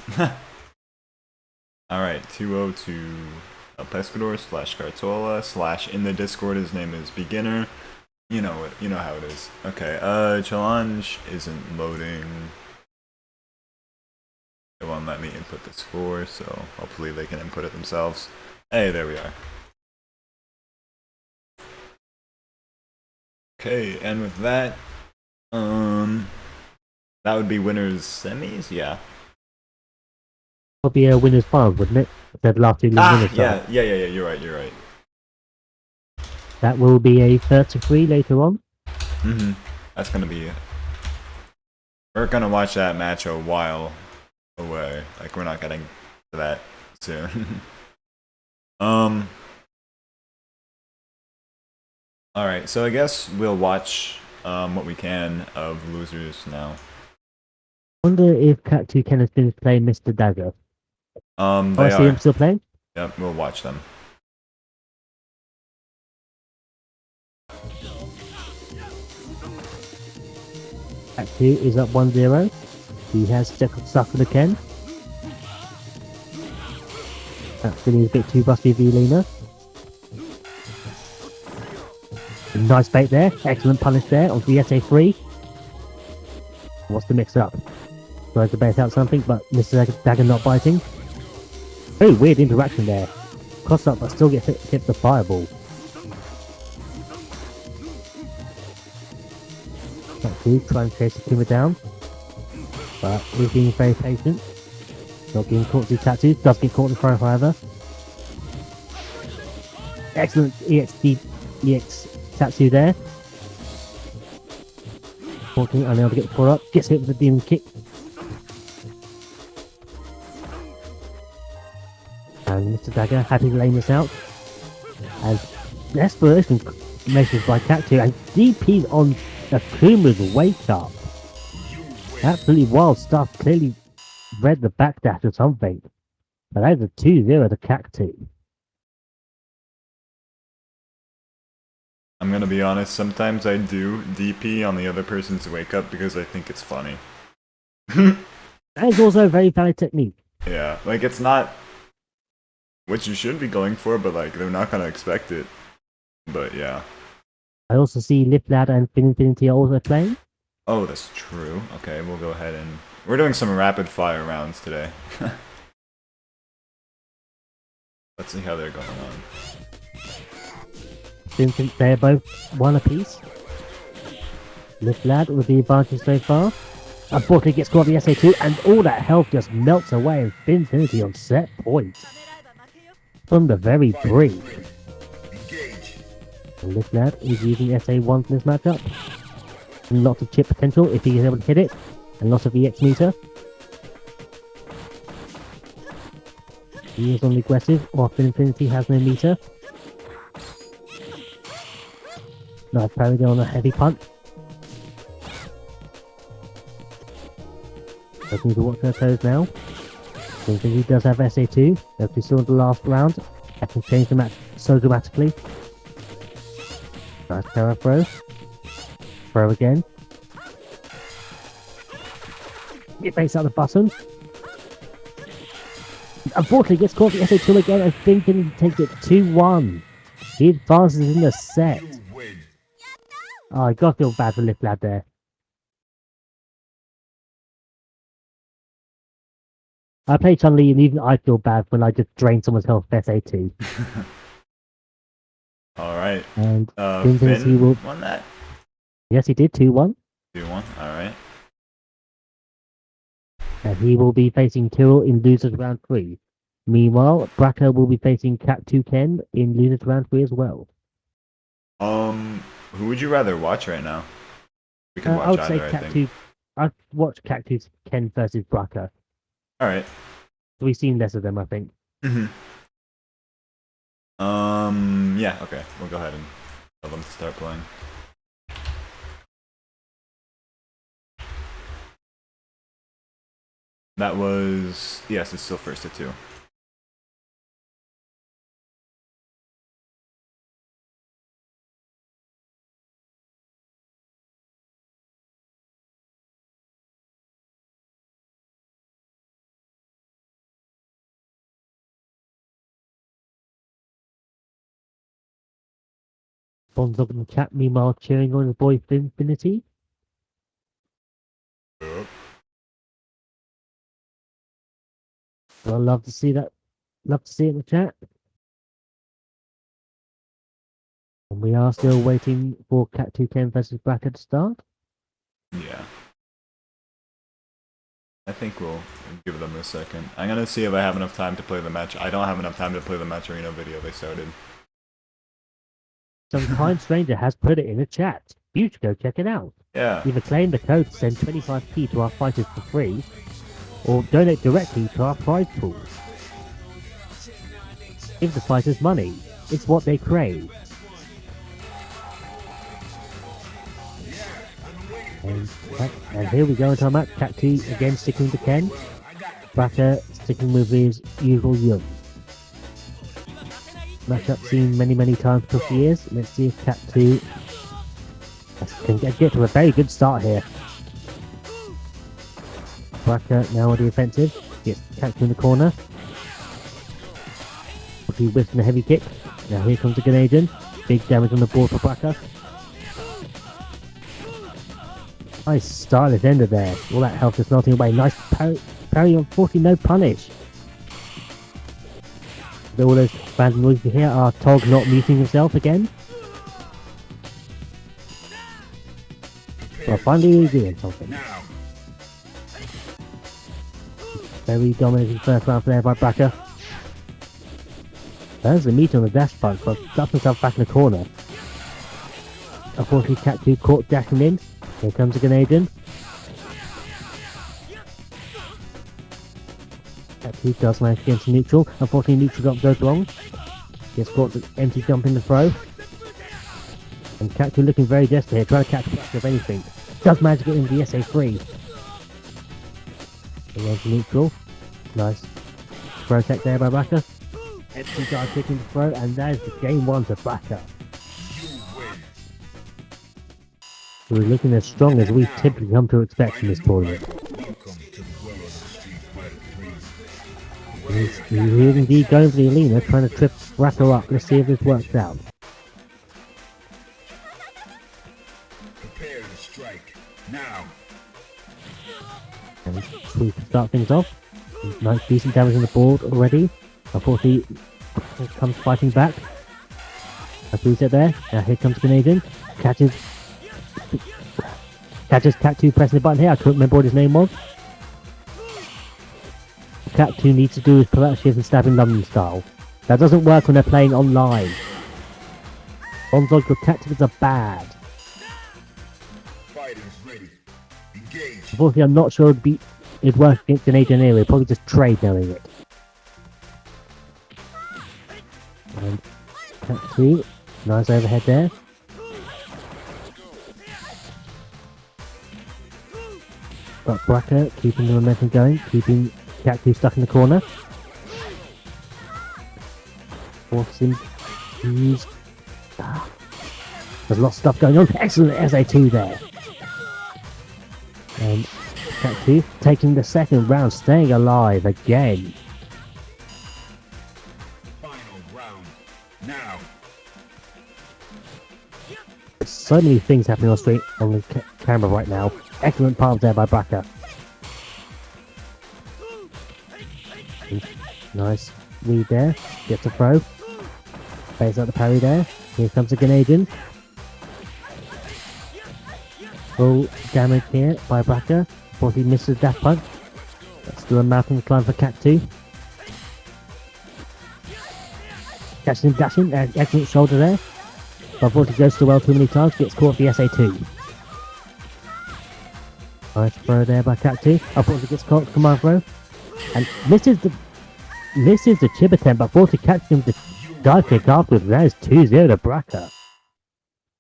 Alright, 2-0 to Pescador / Cartola / in the Discord his name is Beginner. You know how it is. Okay, challenge isn't loading. It won't let me input the score, so hopefully they can input it themselves. Hey, there we are. Okay, and with that, that would be winners semis, yeah. Would be a winners finals, wouldn't it? Instead of last two winners. Yeah, you're right. That will be a 33 later on. That's gonna be it. We're gonna watch that match a while away. Like, we're not getting to that soon. Alright, so I guess we'll watch what we can of losers now. I wonder if Cat 2 Ken has finished playing Mr. Dagger. They I see him still playing. Yep, we'll watch them. Cat 2 is up 1-0. He has stuck with the Ken. That's feeling a bit too busty for Lena. Nice bait there. Excellent punish there on the SA3. Wants to mix it up. Tries to bait out something, but Mr. Dagger not biting. Very weird interaction there. Cross up, but still gets hit the fireball. Tattoo trying to chase Akuma down, but he's being very patient. Not getting caught to Tattoo. Does get caught in the fire, however. Excellent EX Tattoo there. Fortunately, unable to get the pull up. Gets hit with a demon kick. And Mr. Dagger happy to lane this out. As desperation measures by Cat 2 and DP's on Akuma's wake up. Absolutely wild stuff. Clearly read the backdash or something. But that is a 2-0 to Cat 2. I'm gonna be honest, sometimes I do DP on the other person's wake up because I think it's funny. That is also a very valid technique. Yeah, like, it's not what you should be going for, but like, they're not gonna expect it. But yeah. I also see Lip Lad and Finfinity are also playing. Oh, that's true. Okay, we'll go ahead and... We're doing some rapid fire rounds today. Let's see how they're going on. They're both one apiece. Lip Lad with the advantage so far. Unfortunately gets caught the SA2 and all that health just melts away and Finfinity on set point. From the very brink. And Lip Lad is using SA1 for this matchup. And lots of chip potential if he is able to hit it. And lots of EX meter. He is on the aggressive, or Finfinity has no meter. Nice parry there on a heavy punch. Looking to watch her toes now. Finfinity does have SA2. As we saw in the last round. That can change the match so dramatically. Nice power throw. Throw again. It fakes out the button. Unfortunately gets caught the SA2 again and Finfinity takes it 2-1. He advances in the set. Oh, I gotta feel bad for Lip Lad there. I play Chun-Li and even I feel bad when I just drain someone's health with SA2. Alright. And Finn will... won that? Yes, he did, 2-1. 2-1, alright. And he will be facing Tyrrell in losers round 3. Meanwhile, Bracker will be facing Cat 2 Ken in losers round 3 as well. Who would you rather watch right now? We can I watch would say either, I Cat think. 2. I'd watch Cat 2 Ken versus Bracker. Alright. We've seen less of them, I think. Mm-hmm. Yeah, okay. We'll go ahead and tell them to start playing. That was... Yes, it's still first at 2. Bonzog in the chat, meanwhile, cheering on his boy Finfinity. I'd love to see that. Love to see it in the chat. And we are still waiting for Cat 2 Ken versus Bracker to start. Yeah. I think we'll give them a second. I'm gonna see if I have enough time to play the match. I don't have enough time to play the match arena video they started. Some kind stranger has put it in the chat. You should go check it out. Yeah. Either claim the code to send 25p to our fighters for free, or donate directly to our prize pool. Give the fighters money. It's what they crave. And here we go into our match. Cat 2 again sticking to Ken. Bracker sticking with his usual Young. Matchup seen many times across the years. Let's see if Cat 2 can get to a very good start here. Bracker now on the offensive. Gets Cat 2 in the corner. He whiffs a heavy kick. Now here comes the Canadian. Big damage on the board for Bracker. Nice stylish ender there. All that health is melting away. Nice parry on 40, no punish. All those random noises here are Tog not muting himself again. Well, finally he's doing something. Very dominating first round there by Bracker. There's the meat on the dash punch, but got himself back in the corner. Unfortunately, Cat 2 caught dashing in. Here comes the Canadian. Cat 2 does manage to get into neutral. Unfortunately, neutral jump goes wrong. Gets caught the empty jump in the throw. And Cat 2 looking very desperate here, trying to catch Bracker if anything. Does manage to get into the SA3. Into neutral. Nice. Throw tech there by Bracker. Empty guard kicking the throw, and that is the game 1 to Bracker. We're looking as strong as we typically come to expect from this tournament. He's indeed going for the arena, trying to trip Bracker up. Let's see if this works out. Prepare to strike now. And we can start things off. Nice decent damage on the board already. Unfortunately, comes fighting back. That's reset there. Now here comes Canadian. Catches Cat 2 pressing the button here. I couldn't remember what his name was. Cat 2 needs to do his pull-out shift and stabbing London style. That doesn't work when they're playing online. Bonzog, your tactics are bad. Fighters ready. Engage. Unfortunately, I'm not sure it'd work against Canadian anyway. Probably just trade knowing it. And Cat 2, nice overhead there. But Bracker keeping the momentum going, keeping Cat 2 stuck in the corner. Forcing use. There's lots of stuff going on. Excellent SA2 there. And Cat 2 taking the second round, staying alive again. Final round now. There's so many things happening on the camera right now. Excellent palms there by Bracker. Nice lead there. Gets a throw. Plays out the parry there. Here comes the Canadian. Full damage here by Bracker. Before he misses dash punch. to the mountain climb for Cat 2. Catching him dashing, excellent shoulder there. But unfortunately goes too well too many times, gets caught for the SA2. Nice throw there by Cat 2. Unfortunately gets caught for command throw. And misses the chip attempt, but unfortunately catches him to dive kick afterwards. That is 2-0 to Braca.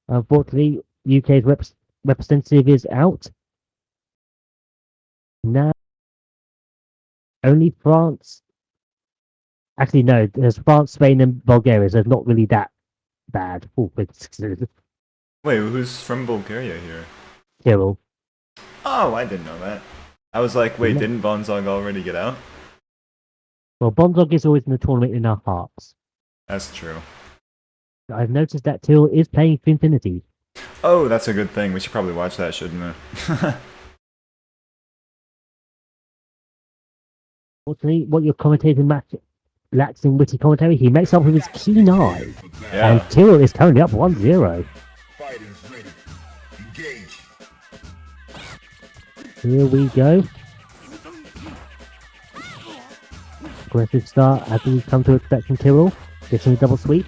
Unfortunately, UK's representative is out. Now, only France. Actually, no, there's France, Spain, and Bulgaria, so it's not really that bad. Wait, who's from Bulgaria here? Kirill. Oh, I didn't know that. I was like, wait, didn't Bonzog already get out? Well, Bonzog is always in the tournament in our hearts. That's true. I've noticed that Till is playing for Infinity. Oh, that's a good thing. We should probably watch that, shouldn't we? Fortunately, what you're commentating match lacks in witty commentary, he makes up with his keen eye. Yeah. And Till is currently up 1-0. Fighters ready. Engage. Here we go. Aggressive start as we come to expect from Tyrrell. Getting a double sweep.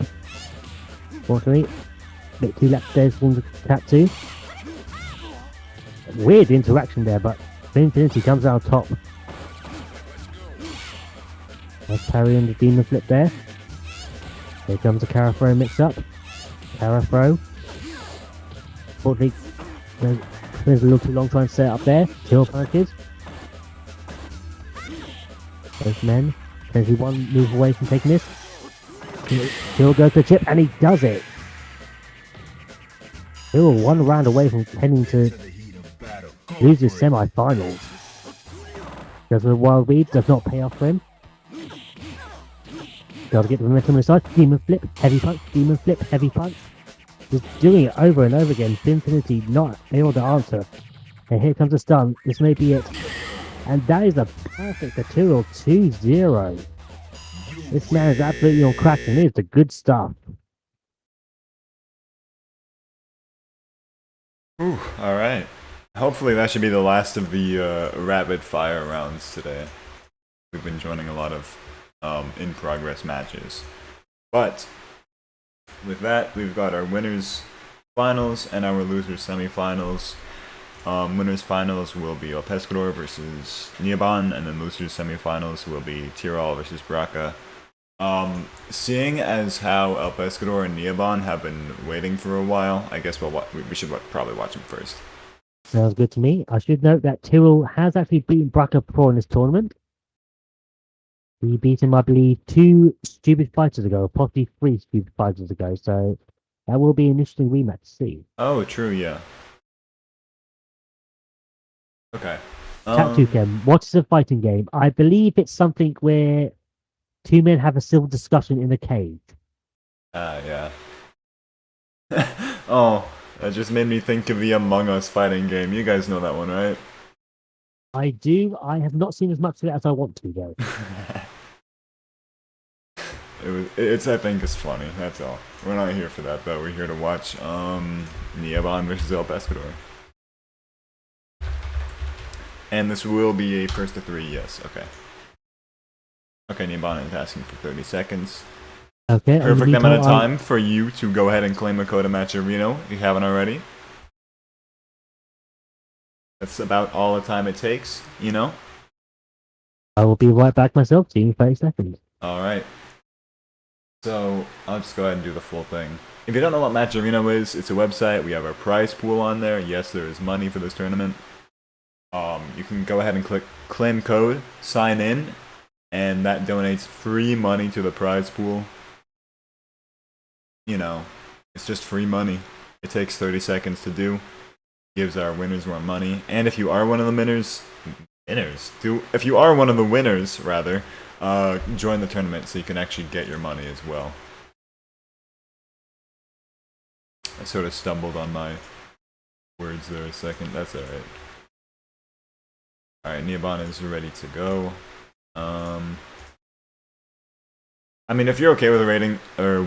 Fortunately, a bit too left there from the Cat 2. Weird interaction there, but Infinity comes out on top. Nice parry on the demon flip there. Here comes the Kara throw mix up. Kara throw. Fortunately, there's a little too long trying to set it up there. Till punches. Both men. Potentially one move away from taking this. Till goes to the chip and he does it. Till 1 round away from heading to lose his semi-finals. Goes with a wild read, does not pay off for him. Got to get the momentum on his side. Demon flip, heavy punch, demon flip, heavy punch. Just doing it over and over again. Infinity not able to answer. And here comes a stun. This may be it. And that is a perfect Arturo 2-0. This man is absolutely on crack and it is the good stuff. Whew, alright. Hopefully that should be the last of the rapid fire rounds today. We've been joining a lot of in-progress matches. But with that, we've got our winners finals and our losers semifinals. Winners finals will be El Pescador versus Niaban, and then losers semifinals will be Tyrrell versus Braca. Seeing as how El Pescador and Niaban have been waiting for a while, I guess we should probably watch them first. Sounds good to me. I should note that Tyrrell has actually beaten Braca before in this tournament. He beat him, I believe, 2 stupid fighters ago, possibly 3 stupid fighters ago, so that will be an interesting rematch to see. Oh, true, yeah. Okay. Tattoo Ken, what is a fighting game? I believe it's something where 2 men have a civil discussion in a cage. Yeah. Oh, that just made me think of the Among Us fighting game. You guys know that one, right? I do. I have not seen as much of it as I want to, though. I think it's funny, that's all. We're not here for that, though. We're here to watch Niaban versus El Pescador. And this will be a first to 3, yes, okay. Okay, Niaban is asking for 30 seconds. Okay. Perfect amount of time for you to go ahead and claim a Coda Matcherino if you haven't already. That's about all the time it takes, you know? I will be right back myself, see you in 30 seconds. Alright. So, I'll just go ahead and do the full thing. If you don't know what Matcherino is, it's a website. We have our prize pool on there. Yes, there is money for this tournament. You can go ahead and click claim code, sign in, and that donates free money to the prize pool. You know, it's just free money. It takes 30 seconds to do. Gives our winners more money. And if you are one of the if you are one of the winners, rather, join the tournament so you can actually get your money as well. I sort of stumbled on my words there a second. That's alright. Alright, Niaban is ready to go. I mean, if you're okay with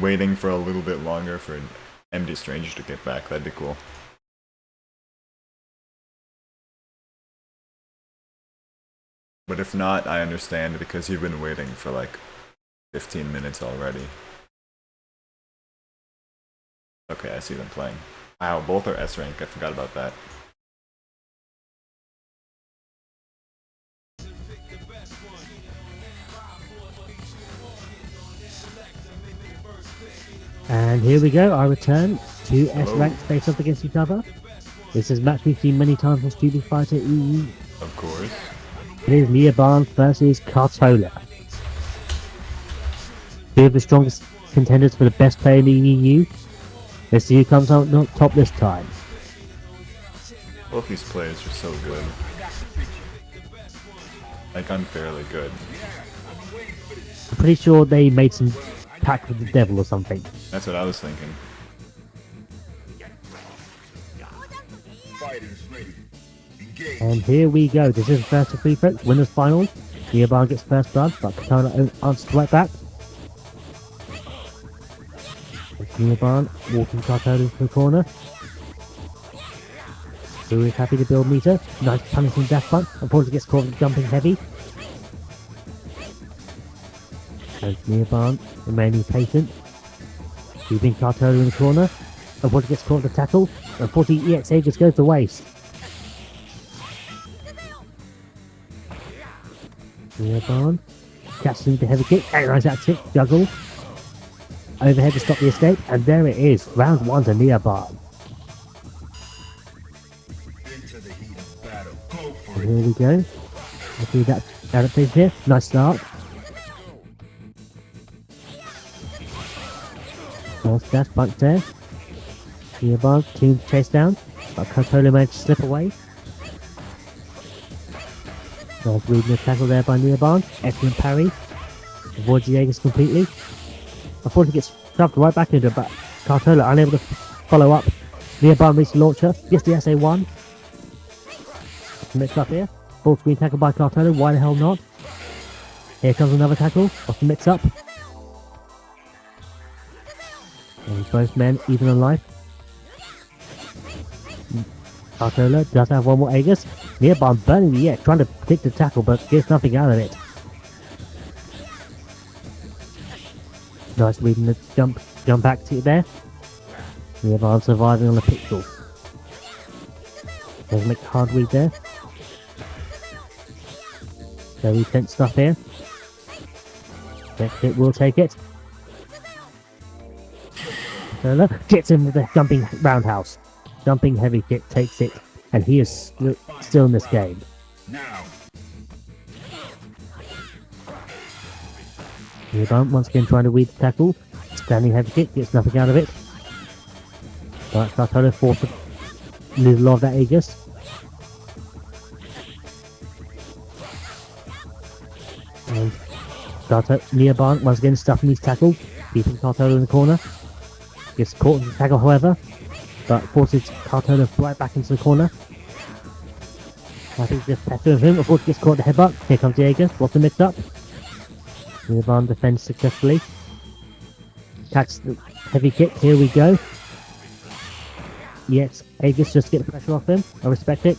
waiting for a little bit longer for an MD Stranger to get back, that'd be cool. But if not, I understand because you've been waiting for like 15 minutes already. Okay, I see them playing. Wow, both are S rank. I forgot about that. And here we go, our return. Two S Hello. ranks face up against each other. This is a match we've seen many times on Stupid Fighter EU. Of course. It is Neobarn versus Cartola. Two of the strongest contenders for the best player in the EU. Let's see who comes out on top this time. Both these players are so good. Like, unfairly good. I'm pretty sure they made some pact with the devil or something. That's what I was thinking. Fighters ready. Engage. And here we go. This is the first of three folks. Winners final. Neobarn gets first blood, but Katana answers right back. Neobarn walking Cartola into the corner. Who is happy to build meter. Nice punishing dash punch. Unfortunately gets caught with jumping heavy. And Neobarn remaining patient. Keeping Cartola in the corner. Unfortunately gets caught with the tackle. Unfortunately EXA just goes to waste. Neobarn catching the heavy kick. Very nice that kick. Juggle. Overhead to stop the escape. And there it is. Round one to Neobarn. Into the heat of battle. Go for And it. here we go. Let's see that adaptation here. Nice start. Nice dash punch there. Neobarn team chase down. But Cartola managed to slip away. Nice reading the tackle there by Neobarn. Excellent parry. Avoids the Aegis completely. Unfortunately gets shoved right back into it, but Cartola unable to follow up. Neobarn reaches the launcher. Gets the SA1. Mixed up here. Full screen tackle by Cartola. Why the hell not? Here comes another tackle. Off the mix up. And both men even on life. Cartola does have one more Aegis. Neobarn burning the air, trying to pick the tackle, but gets nothing out of it. Nice reading the jump back to there. Neobarn surviving on a pixel. Doesn't make a hard read there. Very tense stuff here. Next hit will take it. Cartola gets him with the jumping roundhouse. Jumping heavy kick takes it, and he is still in this game. Now. Neobarn once again trying to read the tackle. Standing heavy kick, gets nothing out of it. But Cartola forced to lose a lot of that Aegis. And Neobarn once again stuffing his tackle, keeping Cartola in the corner. Gets caught in the tackle however, but forces Cartola right back into the corner. I think just better of him, of course gets caught in the headbutt. Here comes the Aegis, what's the mix up? Neobarn defends successfully. Catches the heavy kick, here we go. Yes, Aegis just get the pressure off him, I respect it.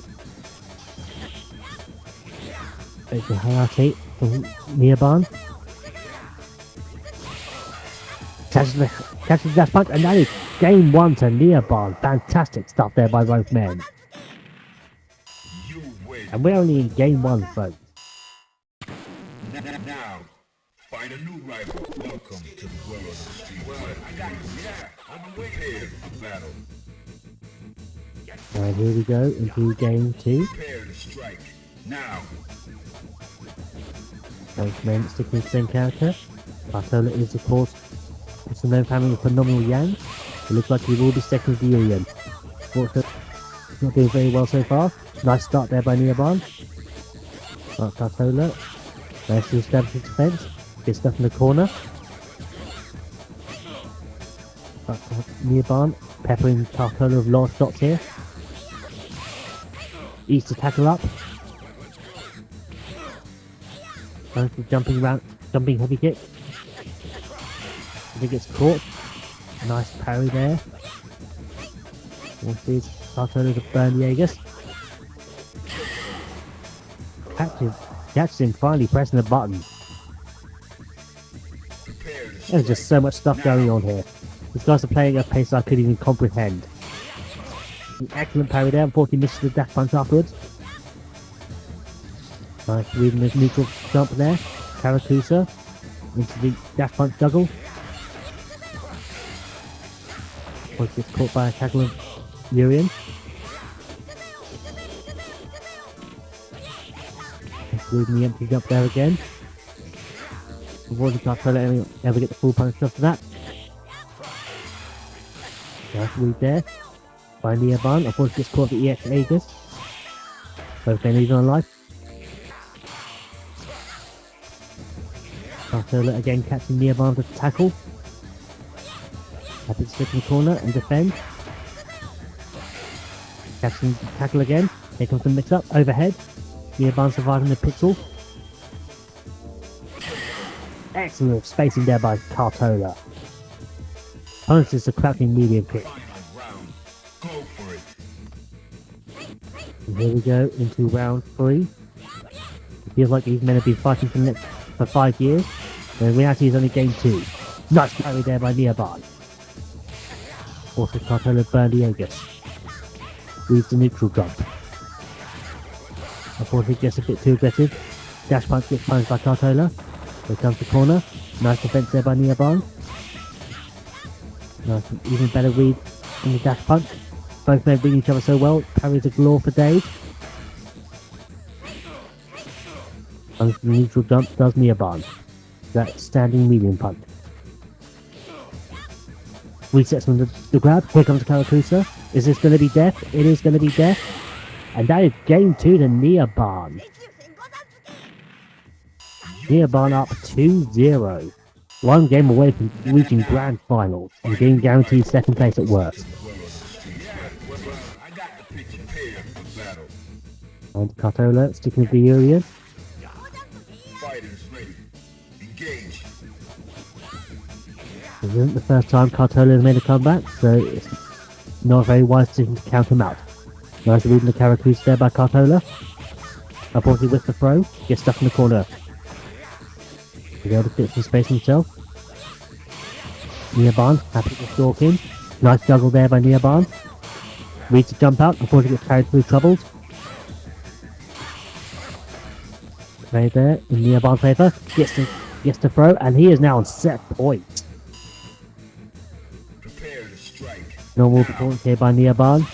It's a Hayate from Neobarn. Catches the dash punch, and that is game one to Neobarn. Fantastic stuff there by both men. You win. And we're only in game one, folks. Now. Find a new rival. Welcome to the world of the street. I got you. Yeah. I'm prepared for battle. And here we go into game two. Prepare to strike. Now. Both men sticking with the same character. Cartola is, of course, also known for having a phenomenal Yang. It looks like he will be second with the Ilian. Also, not doing very well so far. Nice start there by Neobarn. But Cartola managed to establish his defense. Gets stuff in the corner. But Neobarn peppering Cartola with large shots here. Eats the tackle up. Going for jumping heavy kick. I think it's caught. Nice parry there. Forces Cartola to burn the Aegis. Active Catches him finally pressing the button. Prepare to There's just so much stuff going on here. These guys are playing at a pace I couldn't even comprehend. An excellent parry there, unfortunately misses the dash punch afterwards. Nice reading his neutral jump there. Karakusa into the dash punch juggle. Once gets caught by a tackle of Urian. Reading the empty jump there again. Avoiding Cartola ever get the full punish after that. Nice read there. By Neoban, unfortunately gets caught the EX Aegis. Both enemies on life. Cartola again catching Neoban with the tackle. Happy to stick in the corner and defend. Catching the tackle again. Here comes the mix up overhead. Neoban surviving the pixel. Excellent spacing there by Cartola. Punishes the crouching medium kick. round. Go for it. And here we go into round 3. It feels like these men have been fighting for 5 years. When in reality is only game 2. Nice parry there by Neoban. Also Cartola burned the Aegis. Leaves the neutral jump. Unfortunately gets a bit too aggressive. Dash punch gets punished by Cartola. Here comes the corner. Nice defense there by Neoban. Nice, even better read in the dash punch. Both men read each other so well. Parries a galore for Dave. And the neutral jump does Neoban. That standing medium punch. Resets from the grab. Here comes the Karakusa. Is this going to be death? It is going to be death. And that is game 2 to Neoban. Neoban up 2-0. One game away from reaching grand finals and being guaranteed second place at worst. I got the picture. Prepare for battle. And Cartola sticking with the Urian. Fighters ready. Engage. This isn't the first time Cartola has made a comeback, so it's not a very wise decision to count him out. Nice reading the Karakusa there by Cartola. Unfortunately with the throw, gets stuck in the corner. He's able to get some space himself. Neoban, happy to stalk him. Nice juggle there by Neoban. Reads the jump out, unfortunately gets carried through troubles. Right there, in Neoban's favour. Gets the throw, and he is now on set point. Prepare to strike. Normal performance here by Neoban.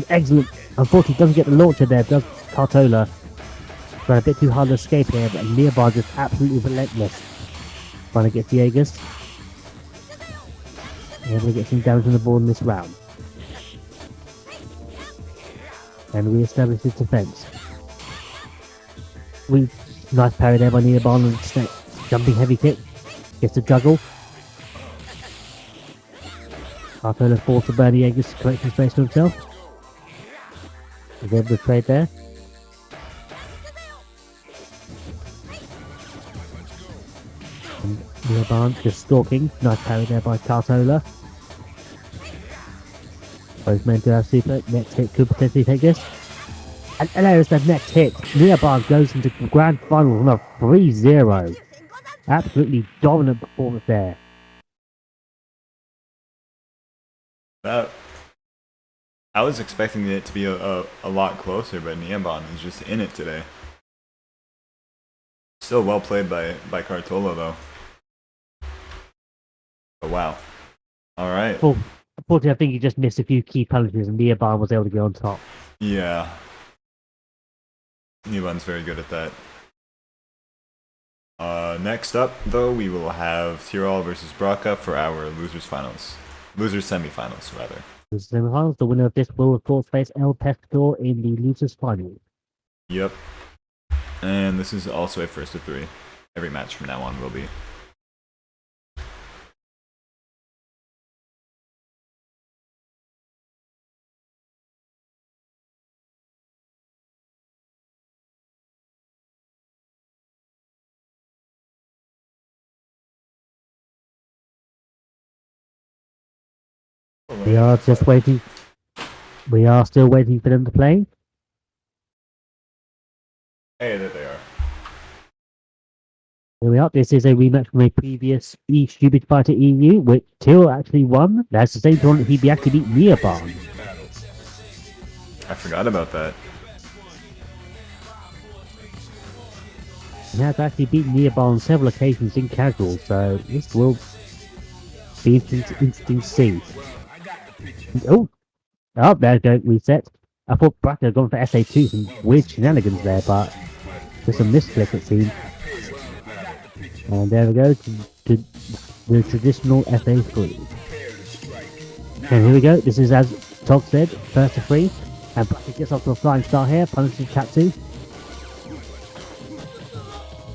Excellent. Unfortunately doesn't get the launcher there, does Cartola. Trying a bit too hard to escape here, but Neoban just absolutely relentless. Trying to get the Aegis. Able to get some damage on the board in this round. And re-establish his defense. Nice parry there by Neoban and snake. Jumping heavy kick. Gets a juggle. Cartola forced to burn the Aegis to collect some space for himself. He's able to trade there. And Neoban just stalking. Nice parry there by Cartola. Both men do have super. Next hit could potentially take this. And there's the next hit. Neoban goes into the grand final on a 3-0. Absolutely dominant performance there. I was expecting it to be a lot closer, but Neoban is just in it today. Still well played by Cartola though. But wow. Alright. Unfortunately, I think he just missed a few key punches and Neoban was able to get on top. Yeah. Neoban's very good at that. Next up, though, we will have Tyrol versus Braca for our losers semifinals, rather. The semifinals, the winner of this will of course face El Pescador in the losers final. Yep. And this is also a first of 3. Every match from now on will be. We are still waiting for them to play. Hey, there they are. Here we are. This is a rematch from a previous Stupid Fighter EU, which Till actually won. That's the same tournament he actually beat Neobarn. I forgot about that. He has actually beaten Neobarn on several occasions in casual, so this will be interesting to see. Oh, there we go, reset. I thought Bracker had gone for SA2, some weird shenanigans there, but just a misclick it seemed. And there we go, to the traditional FA3. And here we go, this is as Tog said, first to 3. And Bracker gets off to a flying star here, punishes Tatsu.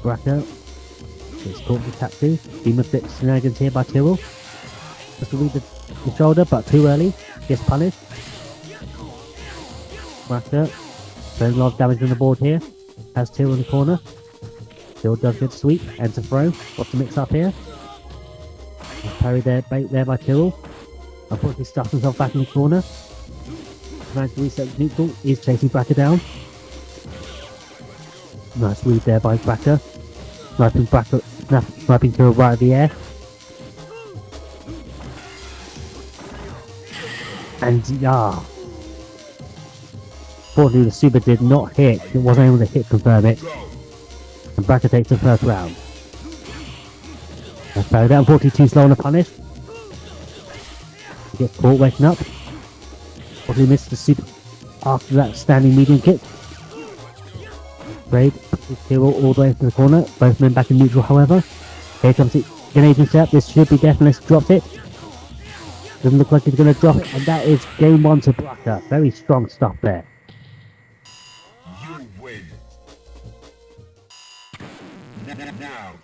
Bracker gets caught with Tatsu. Demon flip shenanigans here by Tyrrell. Just to read the shoulder, but too early. Gets punished. Bracker doing a lot of damage on the board here. Has Tyrrell in the corner. Tyrrell does good sweep and to throw. What's the mix up here? Parry there, bait there by Tyrrell. Unfortunately stuffs himself back in the corner. Managed to reset neutral. Is chasing Bracker down. Nice read there by Bracker. Sniping Tyrrell right at the air. And yeah. Fortunately the super did not hit. It wasn't able to hit confirm it. And Bracker takes the first round. That's parried down, 42 slow on the punish. He gets caught waking up. Probably missed the super after that standing medium kick. Braid pushes Tyrrell all the way to the corner. Both men back in neutral however. Here comes the Canadian setup. This should be definitely dropped it. Doesn't look like he's going to drop it. And that is game 1 to Bracker. Very strong stuff there. You win. Now,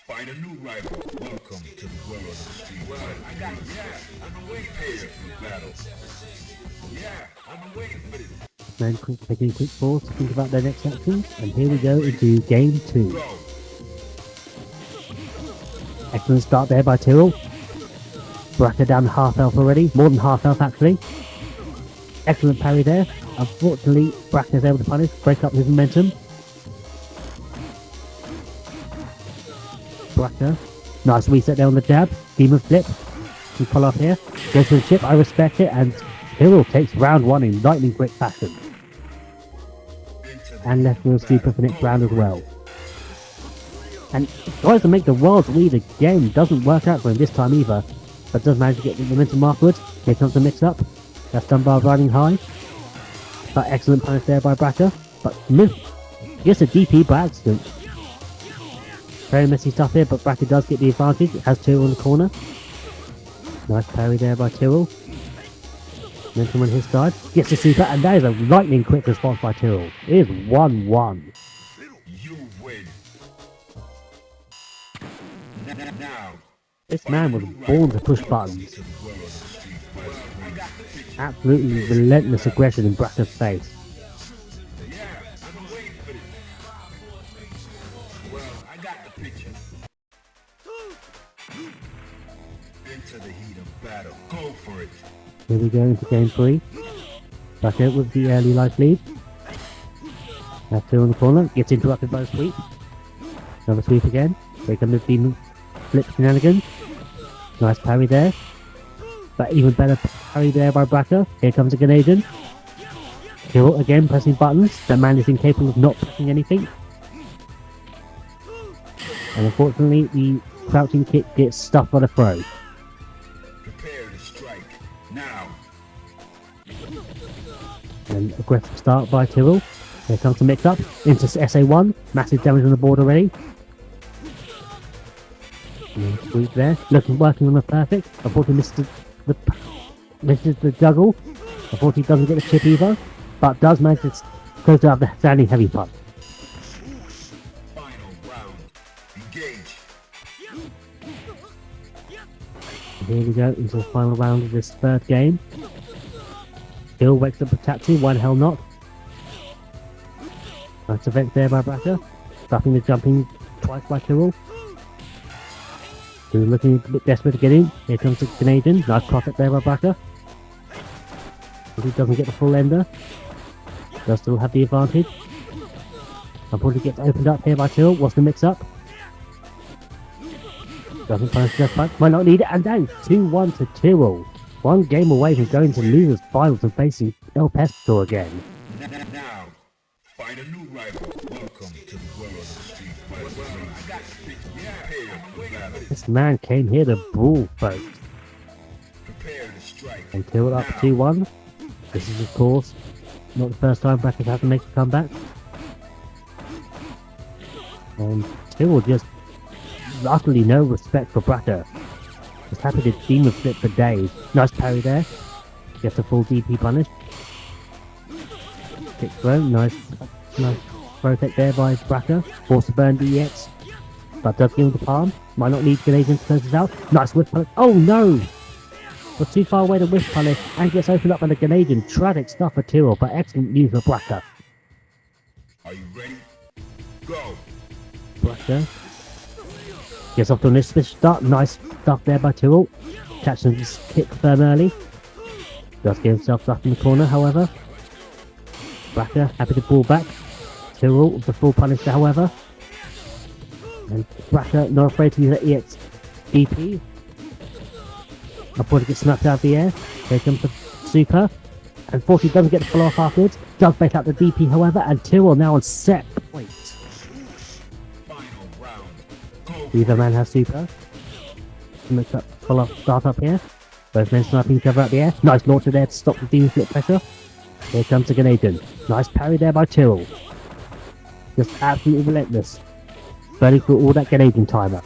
find a new rival. Welcome to the world of the street. Well, I got I'm waiting for battle. Yeah, I'm waiting for this. Men taking a quick pause to think about their next actions. And here we go into game 2. Excellent start there by Tyrrell. Bracker down half health already. More than half health actually. Excellent parry there. Unfortunately, Bracker is able to punish, break up his momentum. Bracker. Nice reset there on the jab. Demon flip. We pull off here. Goes to the chip. I respect it. And Tyrrell takes round 1 in lightning quick fashion. And left wheel super for next round as well. And tries to make the world's lead again. Doesn't work out for him this time either. But does manage to get the momentum afterwards. Here comes the mix up. That's done by riding high. But excellent punish there by Bracker. But gets a DP by accident. Very messy stuff here, but Bracker does get the advantage. It has Tyrrell in the corner. Nice parry there by Tyrrell. Momentum on his side. Gets the super, and that is a lightning quick response by Tyrrell. It is 1-1. You win. Now, This man was born to push buttons. Absolutely relentless aggression in Bracker's face. well, I got the picture. Into the heat of battle. Go for it. Here we go into game 3. Bracker with the early life lead. That's Tyrrell in the corner. Gets interrupted by a sweep. Another sweep again. Here comes the demon flip shenanigans. Nice parry there. But even better parry there by Bracker. Here comes the Canadian. Tyrrell again pressing buttons. That man is incapable of not pressing anything. And unfortunately the crouching kick gets stuffed by the throw. Prepare to strike. Now. And aggressive start by Tyrrell. Here comes the mix up into SA1. Massive damage on the board already. And sweep there. Working on the perfect. Unfortunately misses the juggle. Unfortunately doesn't get the chip either. But does manage to close to have the standing heavy punch. Final round. Engage. And here we go into the final round of this third game. Still wakes up with Tatsu, one hell not. Nice event there by Bracker. Stopping the jumping twice by Tyrrell. Who's looking a bit desperate to get in. Here comes the Canadian. Nice profit there by Bracker. But he doesn't get the full ender. Does still have the advantage. Unfortunately gets opened up here by Tyrrell. What's the mix-up? Doesn't punish left back. Might not need it. And down 2-1 to Tyrrell. One game away from going to losers finals and facing El Pesto again. Now, find a new rival. Welcome to the world of the street fighting. Prepare for battle. This man came here to brawl, folks. Prepare to strike. And Tyrrell up 2-1. This is, of course, not the first time Brackers have to make a comeback. And Tyrrell just utterly no respect for Bracker. Just happy to demon flip for days. Nice parry there. Gets a full DP punish. Kick throw. Nice throw tech there by Bracker. Force to burn DX. But does give him the palm. Might not need Canadian to close this out. Nice whip punish. Oh no! Was too far away to whip punish and gets opened up by the Canadian. Tragic stuff for Tyrrell, but excellent news for Bracker. Are you ready? Go! Bracker gets off to an inauspicious start. Nice stuff there by Tyrrell. Catching his kick firm early. Does get himself stuck in the corner, however. Bracker happy to pull back. Tyrrell with the full punish, however. And Bracker not afraid to use that EX DP. Before it gets snapped out of the air. Here comes the super. Unfortunately doesn't get the follow off afterwards. Does break out the DP, however, and Tyrrell now on set point. Either man has super. Makes up follow up start up here. Both men sniping each other out the air. Nice launcher there to stop the demon flip pressure. Here comes the Canadian. Nice parry there by Tyrrell. Just absolutely relentless. Burning through all that Canadian timer.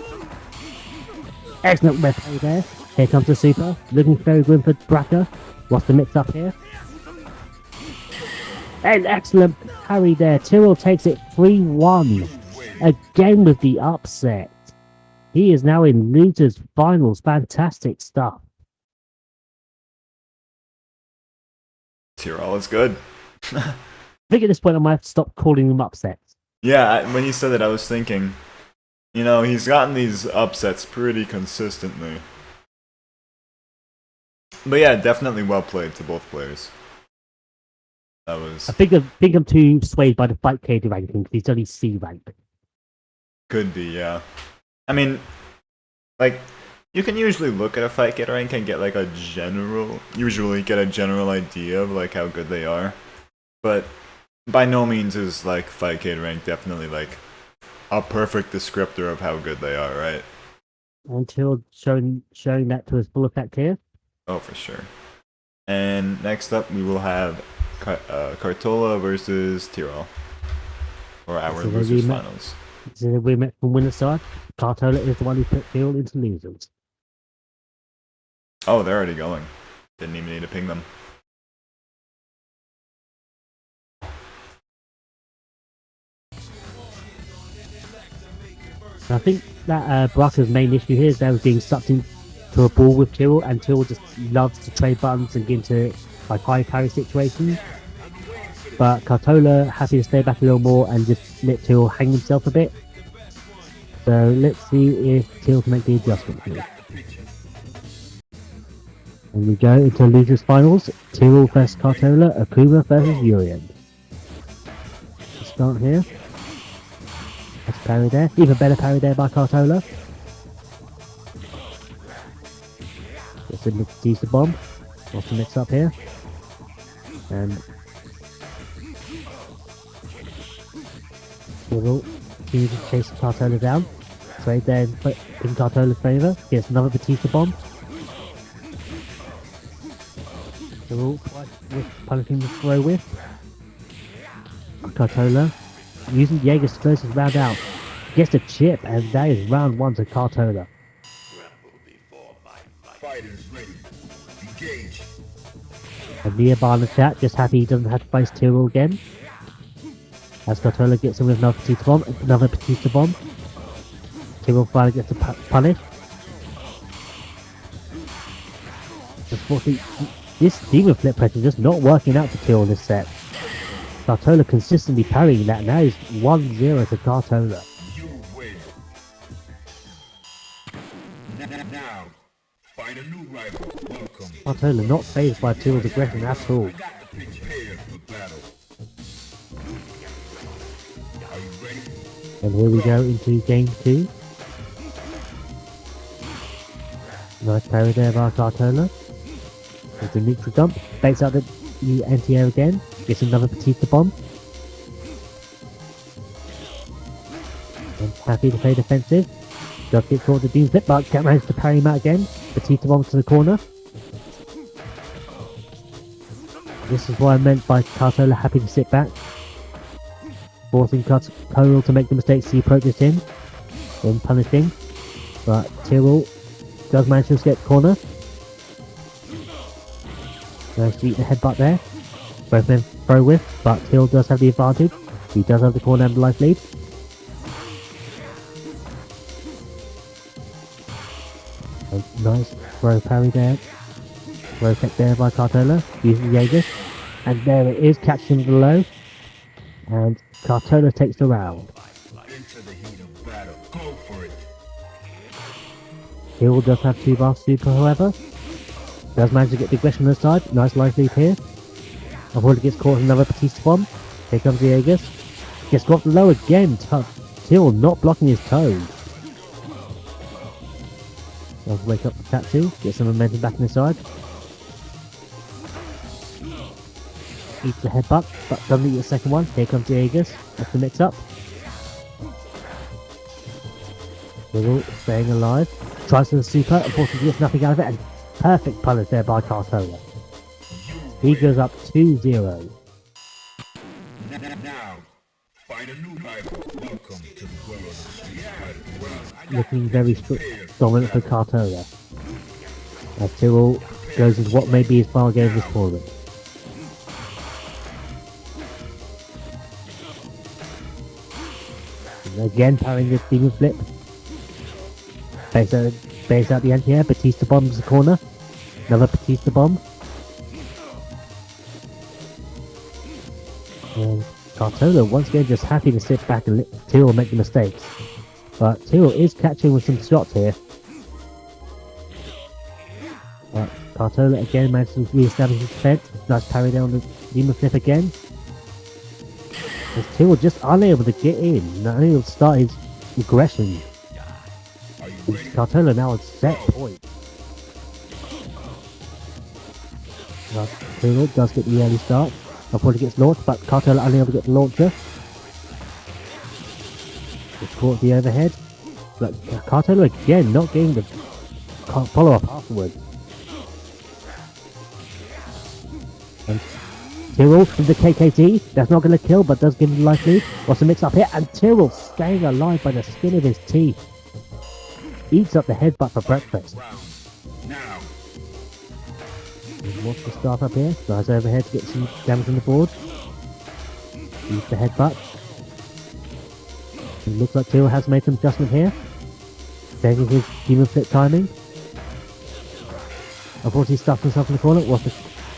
Excellent red parry there. Here comes the super. Looking very grim for Bracker. What's the mix up here? An excellent parry there. Tyrrell takes it 3-1. Again with the upset. He is now in losers finals. Fantastic stuff. Tyrrell is good. I think at this point I might have to stop calling them upsets. Yeah, when you said it, I was thinking, you know, he's gotten these upsets pretty consistently. But yeah, definitely well played to both players. That was... I think I'm too swayed by the FIGHTCADE ranking because he's only C rank. Could be, yeah. I mean, like, you can usually look at a FIGHTCADE rank and get like a general idea of like how good they are. But by no means is like FIGHTCADE rank definitely like a perfect descriptor of how good they are, right? Until showing that to his full effect here. Oh, for sure. And next up, we will have Cartola versus Tyrrell for our losers finals. This is a rematch from winner's side. Cartola is the one who put Tyrrell into losers. Oh, they're already going. Didn't even need to ping them. I think that Bracker's main issue here is they were being sucked into a ball with Tyrrell, and Tyrrell just loves to trade buttons and get into like high parry situations. But Cartola happy to stay back a little more and just let Tyrrell hang himself a bit. So let's see if Tyrrell can make the adjustment here. And we go into losers finals. Tyrrell versus Cartola, Akuma versus Urian. Let's start here. That's parry there. Even better parry there by Cartola. Gets a Batista bomb. What's the mix up here? And Tyrrell continues to chase Cartola down. Trade there in Cartola's favour. Gets another Batista bomb. Tyrrell punishing the throw with. Cartola using Jaeger's to close his round out. Gets a chip, and that is round 1 to Cartola. Fighters ready. Engage. And nearby in the chat, just happy he doesn't have to face Tyrrell again. As Cartola gets him with another Batista bomb. Tyrrell finally gets a punish. Unfortunately, this demon flip pressure is just not working out for Tyrrell this set. Cartola consistently parrying that. Now is 1-0 to Cartola. You win. Now, find a new rival. Welcome. Cartola not fazed by Tyrrell's aggression at all. Prepare for battle. Are you ready? And here we go into game 2. Nice parry there by Cartola. There's the neutral jump. Baits out the anti-air again. Gets another Batista bomb. And happy to play defensive. Does get caught the Doom Flip, but can't manage to parry him out again. Batista bomb to the corner. This is what I meant by Cartola happy to sit back. Forcing Tyrrell to make the mistakes he approaches him. Then punishing. But Tyrrell does manage to escape the corner. Nice to eat the headbutt there. Both men throw with, but Tyrrell does have the advantage. He does have the corner and the life lead. A nice throw parry there. Throw tech there by Cartola, using the Aegis. And there it is, catching the low. And Cartola takes the round. Into the heat of battle. Go for it. Hill does have 2 bar super, however. Does manage to get the aggression on the side. Nice life lead here. Avoid gets caught in another Batista bomb. Here comes the Aegis. Gets got low again. Till not blocking his toes. Does wake up the Tattoo. Get some momentum back in the side. Eats the headbutt, but doesn't eat the second one. Here comes the Aegis. That's the mix up. Wiggle staying alive. Tries for the super. Unfortunately gets nothing out of it. And perfect punish there by Cartola. He goes up 2-0. Now, find a new rival. Welcome to the world of street fighting. Looking very dominant for Cartola. As Tyrrell goes into what may be his final game of this tournament. And again parrying the demon flip. Base out the anti-air. Batista bombs the corner. Another Batista bomb. And Cartola once again just happy to sit back and let Tyrrell make the mistakes. But Tyrrell is catching with some shots here. But Cartola again manages to re-establish his defense. Nice parry down the demon flip again. As Tyrrell just unable to get in. Not unable to start his aggression. Cartola now on set point. Tyrrell does get the early start. Before he gets launched, but Cartola unable to get the launcher. Just caught the overhead. But Cartola again not getting the follow-up afterwards. And Tyrrell from the KKT. That's not going to kill, but does give him the life lead. What's the mix up here? And Tyrrell staying alive by the skin of his teeth. Eats up the headbutt for breakfast. Now. Wants to start up here. Nice overhead to get some damage on the board. Use the headbutt. It looks like Tyrrell has made some adjustment here. Taking his demon flip timing. Unfortunately stuffed himself in the corner. Wants to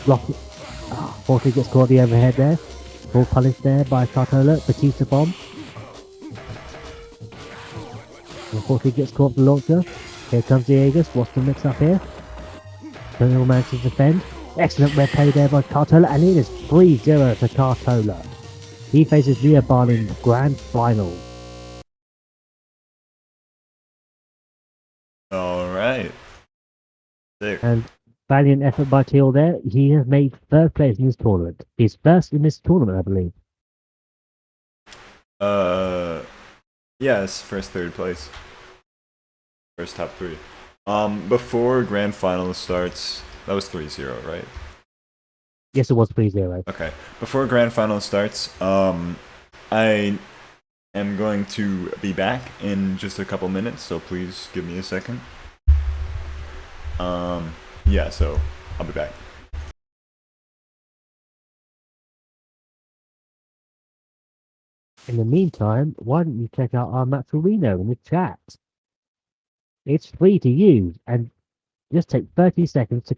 block it. Unfortunately gets caught the overhead there. Full punish there by Cartola. Batista bomb. Unfortunately gets caught the launcher. Here comes the Aegis. What's the mix up here? Tyrrell manages to defend. Excellent red play there by Cartola, and it is 3-0 to Cartola. He faces Leo Barn in the grand final. Alright. Sick. And valiant effort by Teal there. He has made 3rd place in this tournament. His first in this tournament, I believe. Yes, first 3rd place. First top 3. Before grand final starts, that was 3-0, right? Yes, it was 3-0. Okay. Before grand final starts, I am going to be back in just a couple minutes, so please give me a second. Yeah, so I'll be back. In the meantime, why don't you check out our match Reno in the chat? It's free to use, and just take 30 seconds to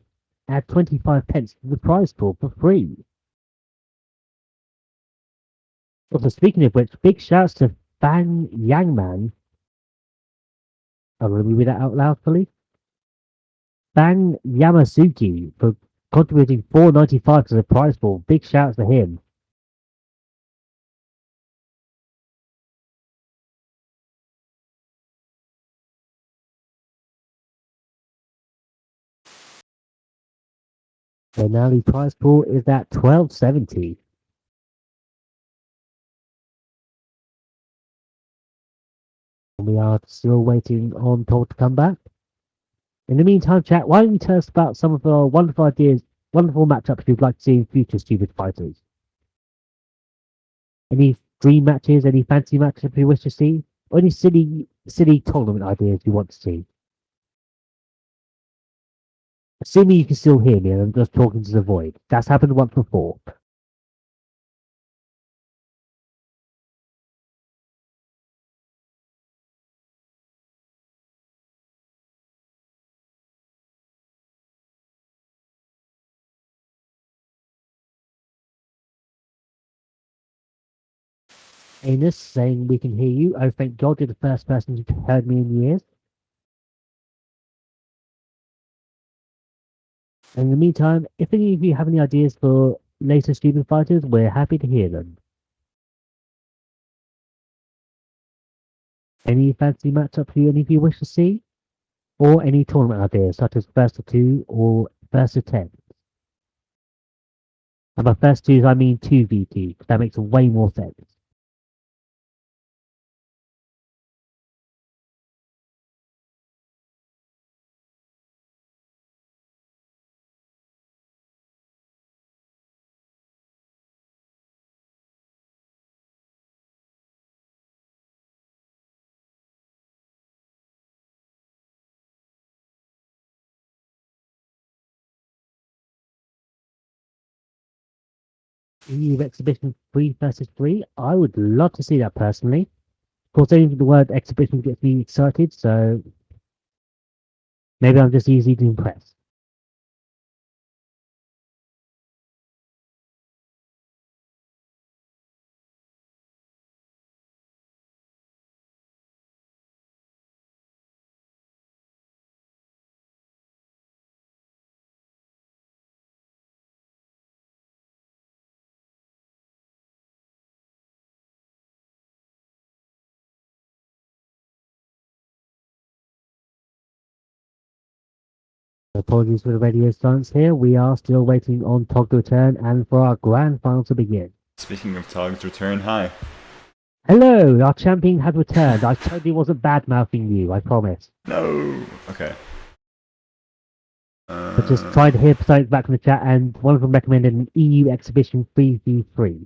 add 25 pence to the prize pool for free. Also, speaking of which, big shouts to Bang Yangman. I'm going to read that out loud fully. Bang Yamasuki for contributing $4.95 to the prize pool. Big shouts to him. So now the prize pool is at 1270. We are still waiting on Todd to come back. In the meantime, chat, why don't you tell us about some of the wonderful ideas, wonderful matchups you'd like to see in future Stupid Fighters? Any dream matches, any fancy matches you wish to see, or any silly tournament ideas you want to see? Assuming you can still hear me and I'm just talking to the void. That's happened once before. Anus saying we can hear you. Oh, thank God you're the first person who's heard me in years. In the meantime, if any of you have any ideas for later Stupid Fighters, we're happy to hear them. Any fancy matchup any of you wish to see? Or any tournament ideas, such as first to two or first to 10. And by first twos, I mean 2v2. That makes way more sense. EU Exhibition 3 versus 3. I would love to see that personally. Of course, anything the word exhibition gets me excited, so maybe I'm just easy to impress. Apologies for the radio silence here. We are still waiting on Tog to return and for our grand final to begin. Speaking of Tog's return, hi. Hello, our champion had returned. I totally wasn't bad mouthing you, I promise. No. Okay. But just tried to hear something back from the chat, and one of them recommended an EU Exhibition 3v3.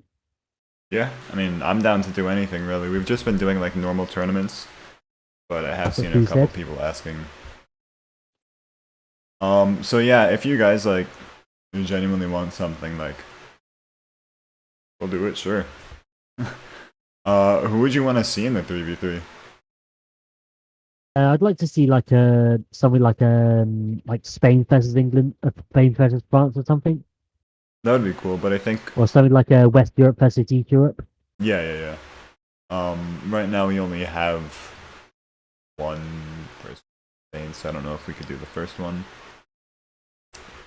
Yeah, I mean, I'm down to do anything really. We've just been doing like normal tournaments, but I have That's what seen a you couple said. people asking. So yeah, if you guys like genuinely want something, like, we'll do it, sure. Who would you want to see in the 3v3? I'd like to see something like Spain versus England, Spain versus France or something, That would be cool, but I think or something like West Europe versus East Europe. yeah. Right now we only have one person in Spain, so I don't know if we could do the first one.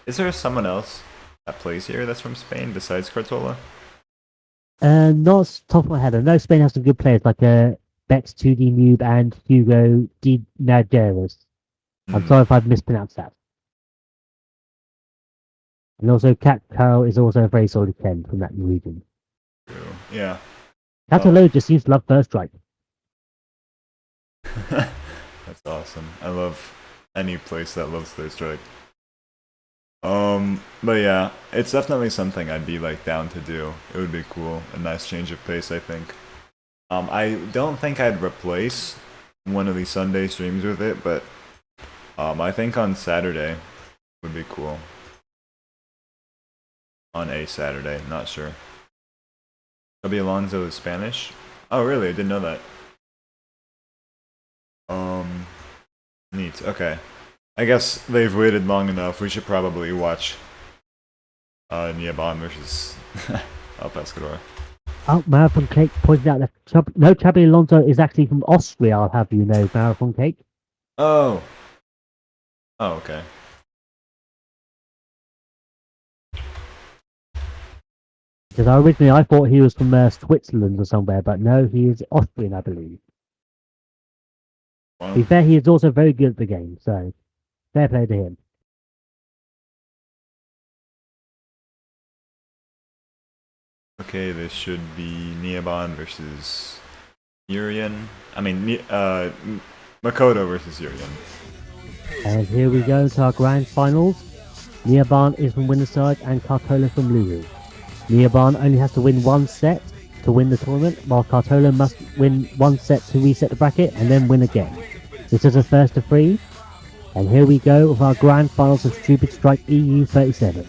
Is there someone else that plays here that's from Spain besides Cartola? Not off the top of my head. I know Spain has some good players like Bex 2D Noob and Hugo Di Naderas. I'm sorry if I've mispronounced that. And also, Cat Carol is also a very solid 10 from that region. Yeah. Catalonia just seems to love First Strike. That's awesome. I love any place that loves Third Strike. But yeah, it's definitely something I'd be like down to do. It would be cool, a nice change of pace, I think. I don't think I'd replace one of these Sunday streams with it, but I think on Saturday would be cool. On a Saturday, not sure. Toby Alonso is Spanish? Oh really? I didn't know that. Neat. Okay. I guess they've waited long enough. We should probably watch Niabon versus El Pescador. Oh, Marathon Cake pointed out that Chabi Alonso is actually from Austria, I'll have you know, Marathon Cake. Oh. Oh, okay. Because I thought he was from Switzerland or somewhere, but no, he is Austrian, I believe. Well, To be fair, he is also very good at the game, so fair play to him. Okay, this should be Neobon versus Urian. I mean, Makoto versus Urian. And here we go to our grand finals. Neoban is from winner's side and Cartola from loser. Neoban only has to win one set to win the tournament, while Cartola must win one set to reset the bracket and then win again. This is a first to three. And here we go with our grand finals of Stupid Strike EU 37.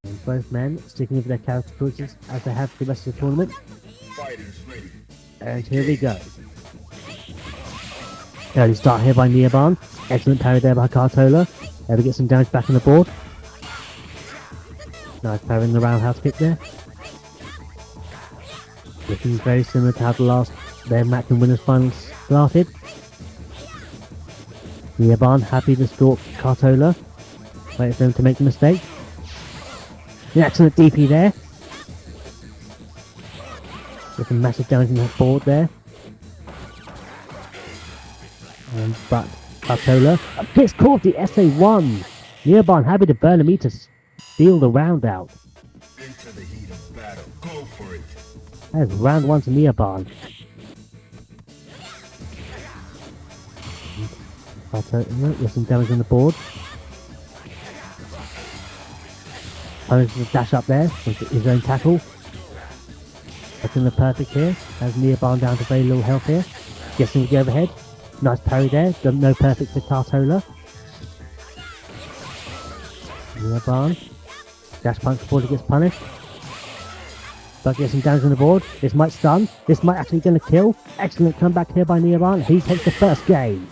And both men sticking with their character choices as they have for the rest of the tournament. And here we go. Early start here by Neoban. Excellent parry there by Cartola. Able to get some damage back on the board. Nice parry in the roundhouse kick there. Looking very similar to how their match and winners finals started. Neoban happy to stalk Cartola. Wait for them to make the mistake. An excellent DP there. With some massive damage in that board there. But Cartola gets caught the SA1. Neoban happy to burn him to steal the round out. Into the heat of battle. Go for it. That's round one to Neoban. Cartola with some damage on the board. Punishes a dash up there with his own tackle. That's in the perfect here. Has Neoban down to very little health here. Gets him to the overhead. Nice parry there. No perfect for Cartola. Neoban. Dash punch before he gets punished. But gets some damage on the board. This might stun. This might actually going to kill. Excellent comeback here by Neoban. He takes the first game.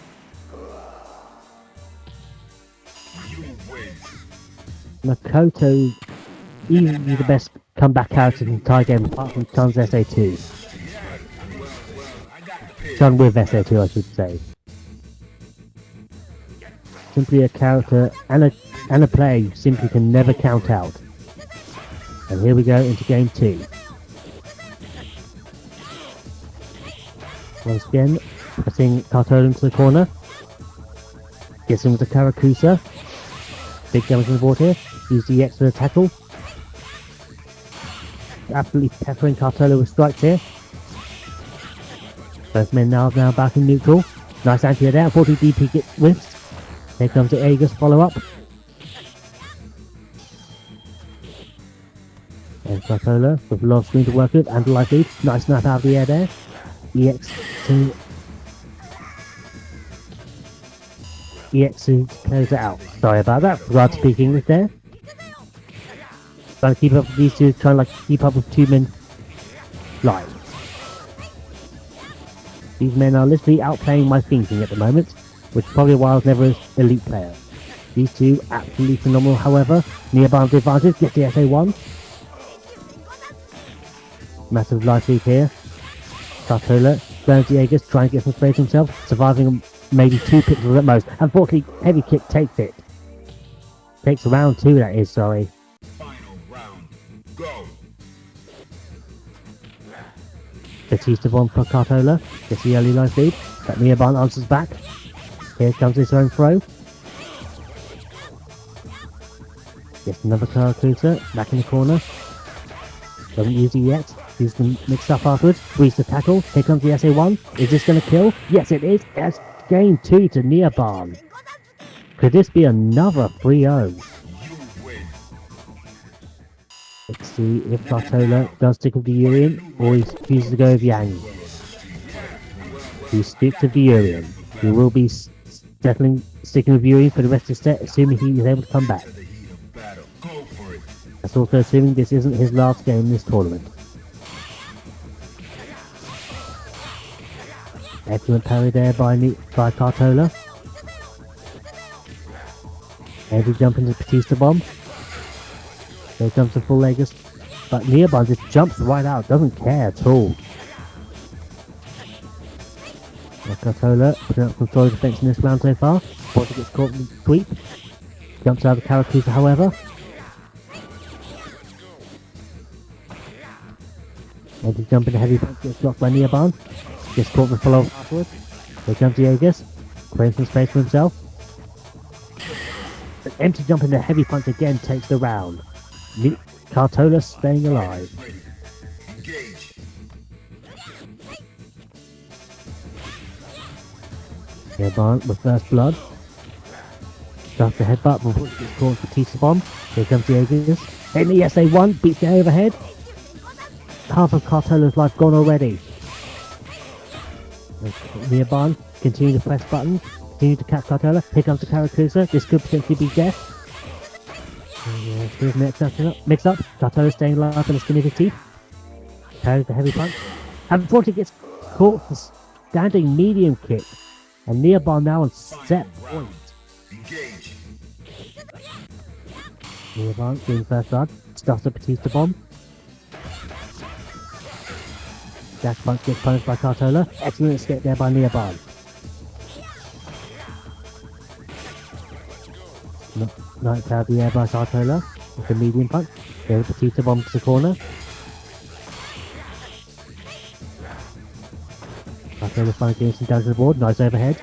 Makoto easily the best comeback character in the entire game apart from Chun's SA2. Chun with SA2 I should say. Simply a character and a player you simply can never count out. And here we go into game 2. Once again, pressing Cartola into the corner. Gets him with the Karakusa. Big damage on the board here. Use the X for the tackle. Absolutely peppering Cartola with strikes here. Both men now back in neutral. Nice anti there. 40 DP gets whiffs. Here comes the Aegis follow up. And Cartola with a lot of screen to work with and a life lead. Nice snap out of the air there. EX to close it out. Sorry about that. Forgot to speak English there. Trying to keep up with these two, trying to keep up with two men live. These men are literally outplaying my thinking at the moment, which is probably why I was never an elite player. These two absolutely phenomenal, however. Neoban's advantage, gets the SA1. Massive life lead here. Cartola burns the Aegis, trying to get some space himself, surviving maybe 2 pixels at most. Unfortunately, heavy kick takes it. Takes round 2, that is, sorry. Final round. Go. Batista bomb for Cartola. Gets the early life lead. But Neoban answers back. Here comes his own throw. Gets another Karakusa. Back in the corner. Doesn't use it yet. Use the mixed up afterwards. Breeze the tackle. Here comes the SA1. Is this going to kill? Yes, it is. That's game 2 to Neoban. Could this be another 3-0? Let's see if Cartola does stick with the Urian or he chooses to go with Yang. He sticks with the Urian. He will be sticking with Urian for the rest of the set, assuming he is able to come back. That's also assuming this isn't his last game in this tournament. Excellent parry there by Cartola. Heavy jump into Batista bomb. Here comes the full Aegis. But Neoban just jumps right out, doesn't care at all. Cartola putting up some solid defense in this round so far. Before he gets caught in the sweep. Jumps out of the Karakusa, however. Heavy jump into heavy punch gets blocked by Neoban. Gets caught with follow afterwards. Here comes the Aegis. Creating some space for himself. Empty jump in the heavy punch again takes the round. Cartola staying alive. Ready. Engage. Nearby with first blood. Starts the headbutt before it gets caught for Batista bomb. Here comes the Aegis. Hitting the SA1, beats the overhead. Half of Cartola's life gone already. Nearby, continue to press buttons. Continue to catch Cartola. Here comes the Karakusa. This could potentially be death. Here's mix up. Cartola staying alive in the skin of his teeth. Carries the heavy punch. And before it gets caught for standing medium kick. And Nearby now on set point. Engage. Nearby doing first blood. Stuffs the Batista bomb. Dash punch gets punished by Cartola. Excellent escape there by Nearby. Night cloud the air by Cartola with the medium punch. There's a Batista bomb to the corner. Cartola finally getting some down to the board. Nice overhead.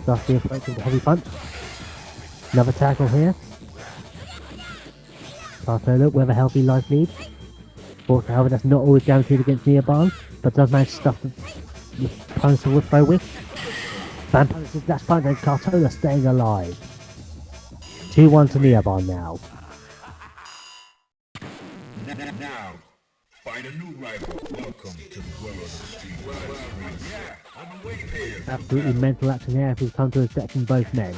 Starts the approach with the heavy punch. Another tackle here. Cartola with a healthy life lead. However, that's not always guaranteed against Nearby, but does manage to stuff the punch with throw with. Van punishes dash punch and Cartola staying alive. 2-1 to Nearby now. Now, find a new rival. Welcome to the world of the street. Yeah, I'm waiting. Absolutely mental action here as we come to a set from both men.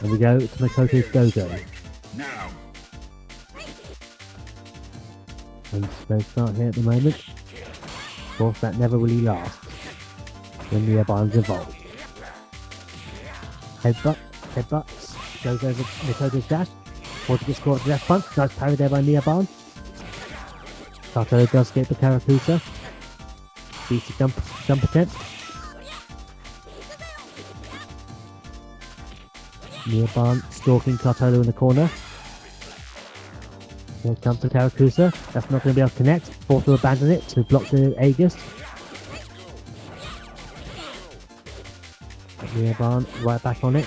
And we go to Makoto's Gogo. Now, And slow start here at the moment. Of course, that never really lasts when Nearby's involved. Headbutts, goes over Makoto's dash. Forty gets caught with the dash punch. Nice parry there by Nearby. Cartola does escape the Karakusa. Beats the jump attempt. Nearby stalking Cartola in the corner. Here comes the Karakusa. That's not going to be able to connect. Forced to abandon it to block the Aegis. Nearby right back on it.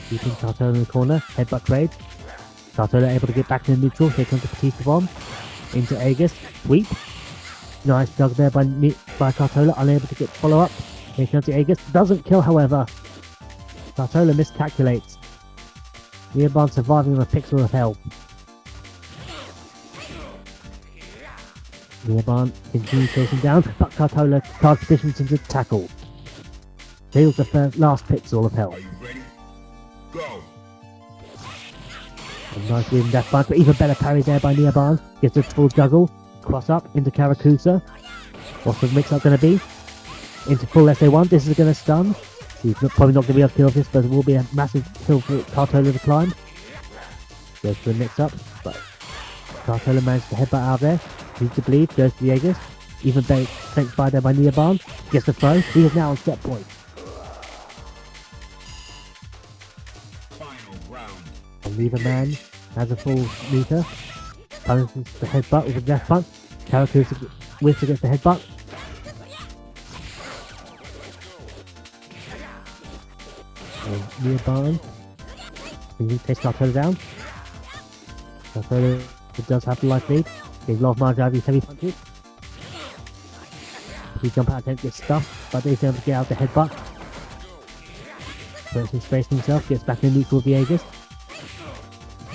Keeping Cartola in the corner. Headbutt trade. Cartola able to get back to the neutral. Here comes the Batista bomb. Into Aegis. Sweep. Nice dug there by Cartola. Unable to get follow up. Here comes the Aegis. Doesn't kill, however. Cartola miscalculates. Nearby surviving with a pixel of health. Nearby continues chasing down, but Cartola card positions into tackle. Steals the last pixel of health. are you ready? Go. A nice win dash punch, but even better parry there by Nearby. Gets a full juggle. Cross up into Karakusa. What's the mix up going to be? Into full SA1. This is going to stun. He's probably not going to be able to kill this, but it will be a massive kill for Cartola to climb. Goes for the mix up, but Cartola managed to headbutt out of there. Needs to bleed, goes to the Aegis. Even better, thanks by there by Nearby. Gets the throw. He is now on set point. Final round. And Lever Man has a full meter. Punishes the headbutt with a dash punch. Karakusa whiffs against the headbutt. And Nearby. Can he takes Cartola down? Cartola does have the life lead. He's lost margin out of these heavy punches. He jump out attempt gets stuffed, but he's able to get out the headbutt. Puts some space for himself, gets back in neutral with the Aegis.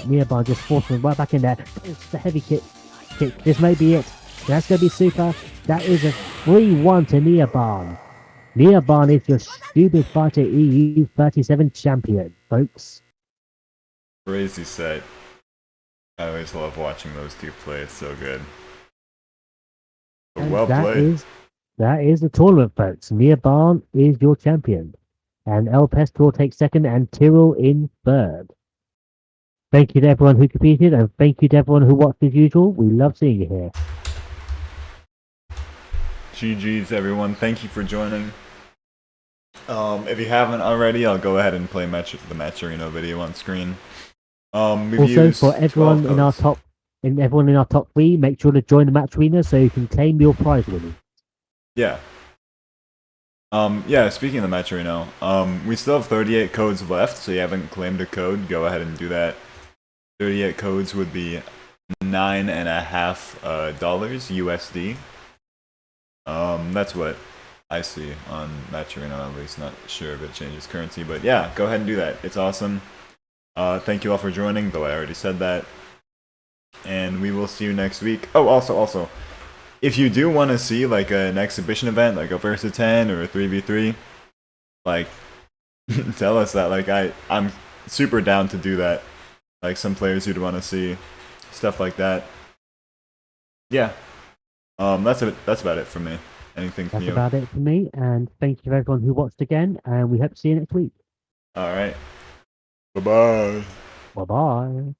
Nearby just forcing him right back in there. It's the heavy kick. This may be it. That's going to be super. That is a 3-1 to Nearby. Nearby is your Stupid Fighter EU 37 champion, folks. Crazy sight. I always love watching those two play. It's so good. But And well played. That is the tournament, folks. Nearby is your champion. And El Pestor takes second and Tyrrell in third. Thank you to everyone who competed, and thank you to everyone who watched as usual. We love seeing you here. GG's everyone. Thank you for joining. If you haven't already, I'll go ahead and play the match arena video on screen. We've Also, used for everyone 12 in our codes. everyone in our top 3, make sure to join the match arena so you can claim your prize winning. Yeah. Yeah, speaking of the Match Arena, we still have 38 codes left, so you haven't claimed a code, go ahead and do that. 38 codes would be $9.50 USD. That's what I see on Match Arena, at least. Not sure if it changes currency, but yeah, go ahead and do that. It's awesome. Thank you all for joining, though I already said that. And we will see you next week. Oh, also, if you do want to see like an exhibition event, like a versus 10 or a 3v3, like tell us that. Like I'm super down to do that. Like some players you'd want to see, stuff like that. Yeah. That's about it for me. Anything from That's you? about it for me. And thank you for everyone who watched again. And we hope to see you next week. All right. Bye bye. Bye bye.